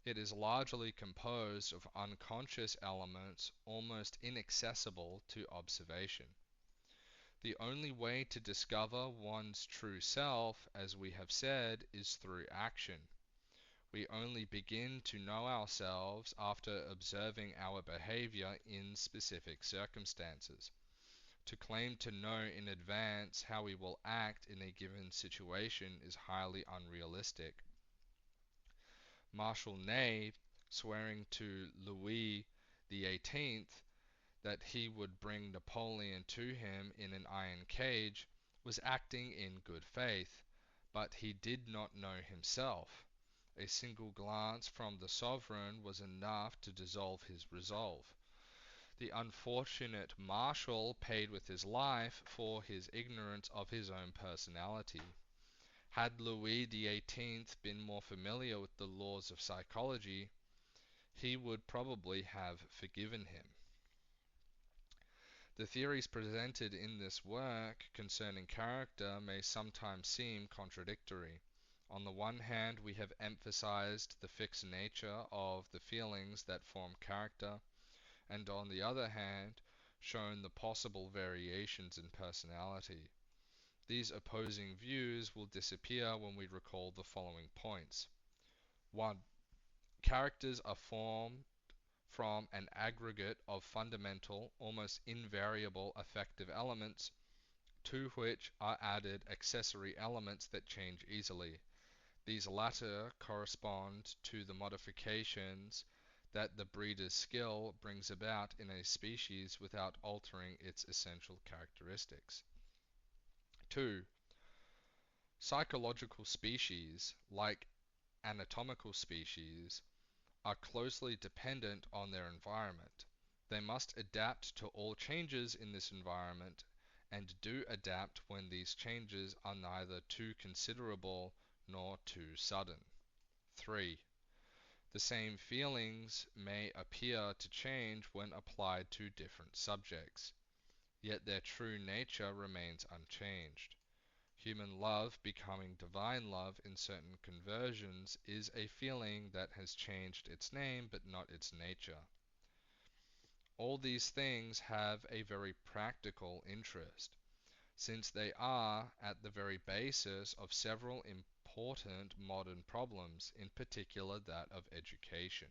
it is largely composed of unconscious elements almost inaccessible to observation. The only way to discover one's true self, as we have said, is through action. We only begin to know ourselves after observing our behavior in specific circumstances. To claim to know in advance how we will act in a given situation is highly unrealistic. Marshal Ney, swearing to Louis XVIII that he would bring Napoleon to him in an iron cage, was acting in good faith, but he did not know himself. A single glance from the sovereign was enough to dissolve his resolve. The unfortunate Marshal paid with his life for his ignorance of his own personality. Had Louis XVIII been more familiar with the laws of psychology, he would probably have forgiven him. The theories presented in this work concerning character may sometimes seem contradictory. On the one hand, we have emphasized the fixed nature of the feelings that form character, and on the other hand, shown the possible variations in personality. These opposing views will disappear when we recall the following points. 1. Characters are formed from an aggregate of fundamental, almost invariable affective elements, to which are added accessory elements that change easily. These latter correspond to the modifications that the breeder's skill brings about in a species without altering its essential characteristics. 2. Psychological species, like anatomical species, are closely dependent on their environment. They must adapt to all changes in this environment, and do adapt when these changes are neither too considerable nor too sudden. 3. The same feelings may appear to change when applied to different subjects, yet their true nature remains unchanged. Human love becoming divine love in certain conversions is a feeling that has changed its name but not its nature. All these things have a very practical interest, since they are at the very basis of several important modern problems, in particular that of education.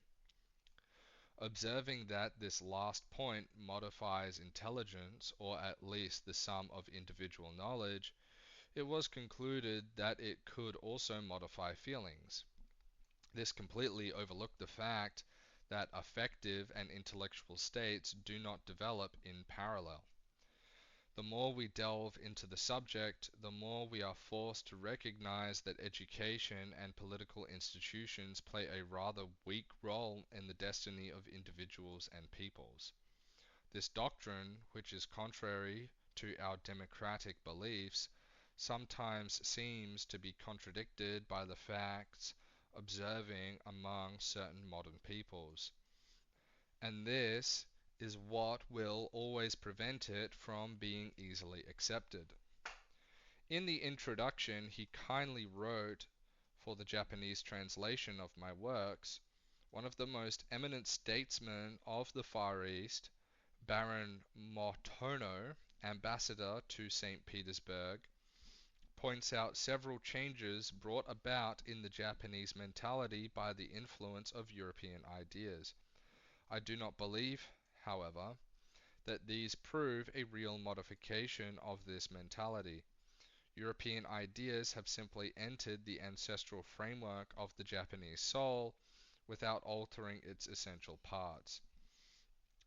Observing that this last point modifies intelligence, or at least the sum of individual knowledge, it was concluded that it could also modify feelings. This completely overlooked the fact that affective and intellectual states do not develop in parallel. The more we delve into the subject, the more we are forced to recognize that education and political institutions play a rather weak role in the destiny of individuals and peoples. This doctrine, which is contrary to our democratic beliefs, sometimes seems to be contradicted by the facts observing among certain modern peoples. And this is what will always prevent it from being easily accepted. In the introduction, he kindly wrote for the Japanese translation of my works, one of the most eminent statesmen of the Far East, Baron Motono, ambassador to St. Petersburg, points out several changes brought about in the Japanese mentality by the influence of European ideas. I do not believe, however, that these prove a real modification of this mentality. European ideas have simply entered the ancestral framework of the Japanese soul without altering its essential parts.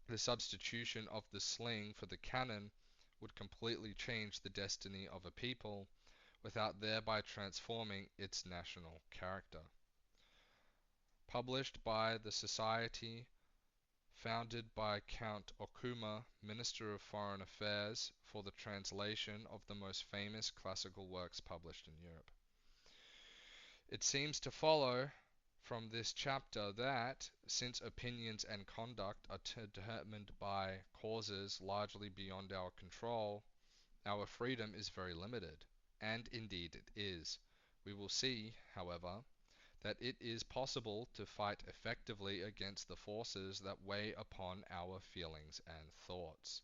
The substitution of the sling for the cannon would completely change the destiny of a people without thereby transforming its national character. Published by the Society founded by Count Okuma, Minister of Foreign Affairs, for the translation of the most famous classical works published in Europe. It seems to follow from this chapter that, since opinions and conduct are determined by causes largely beyond our control, our freedom is very limited. And indeed it is. We will see, however, that it is possible to fight effectively against the forces that weigh upon our feelings and thoughts.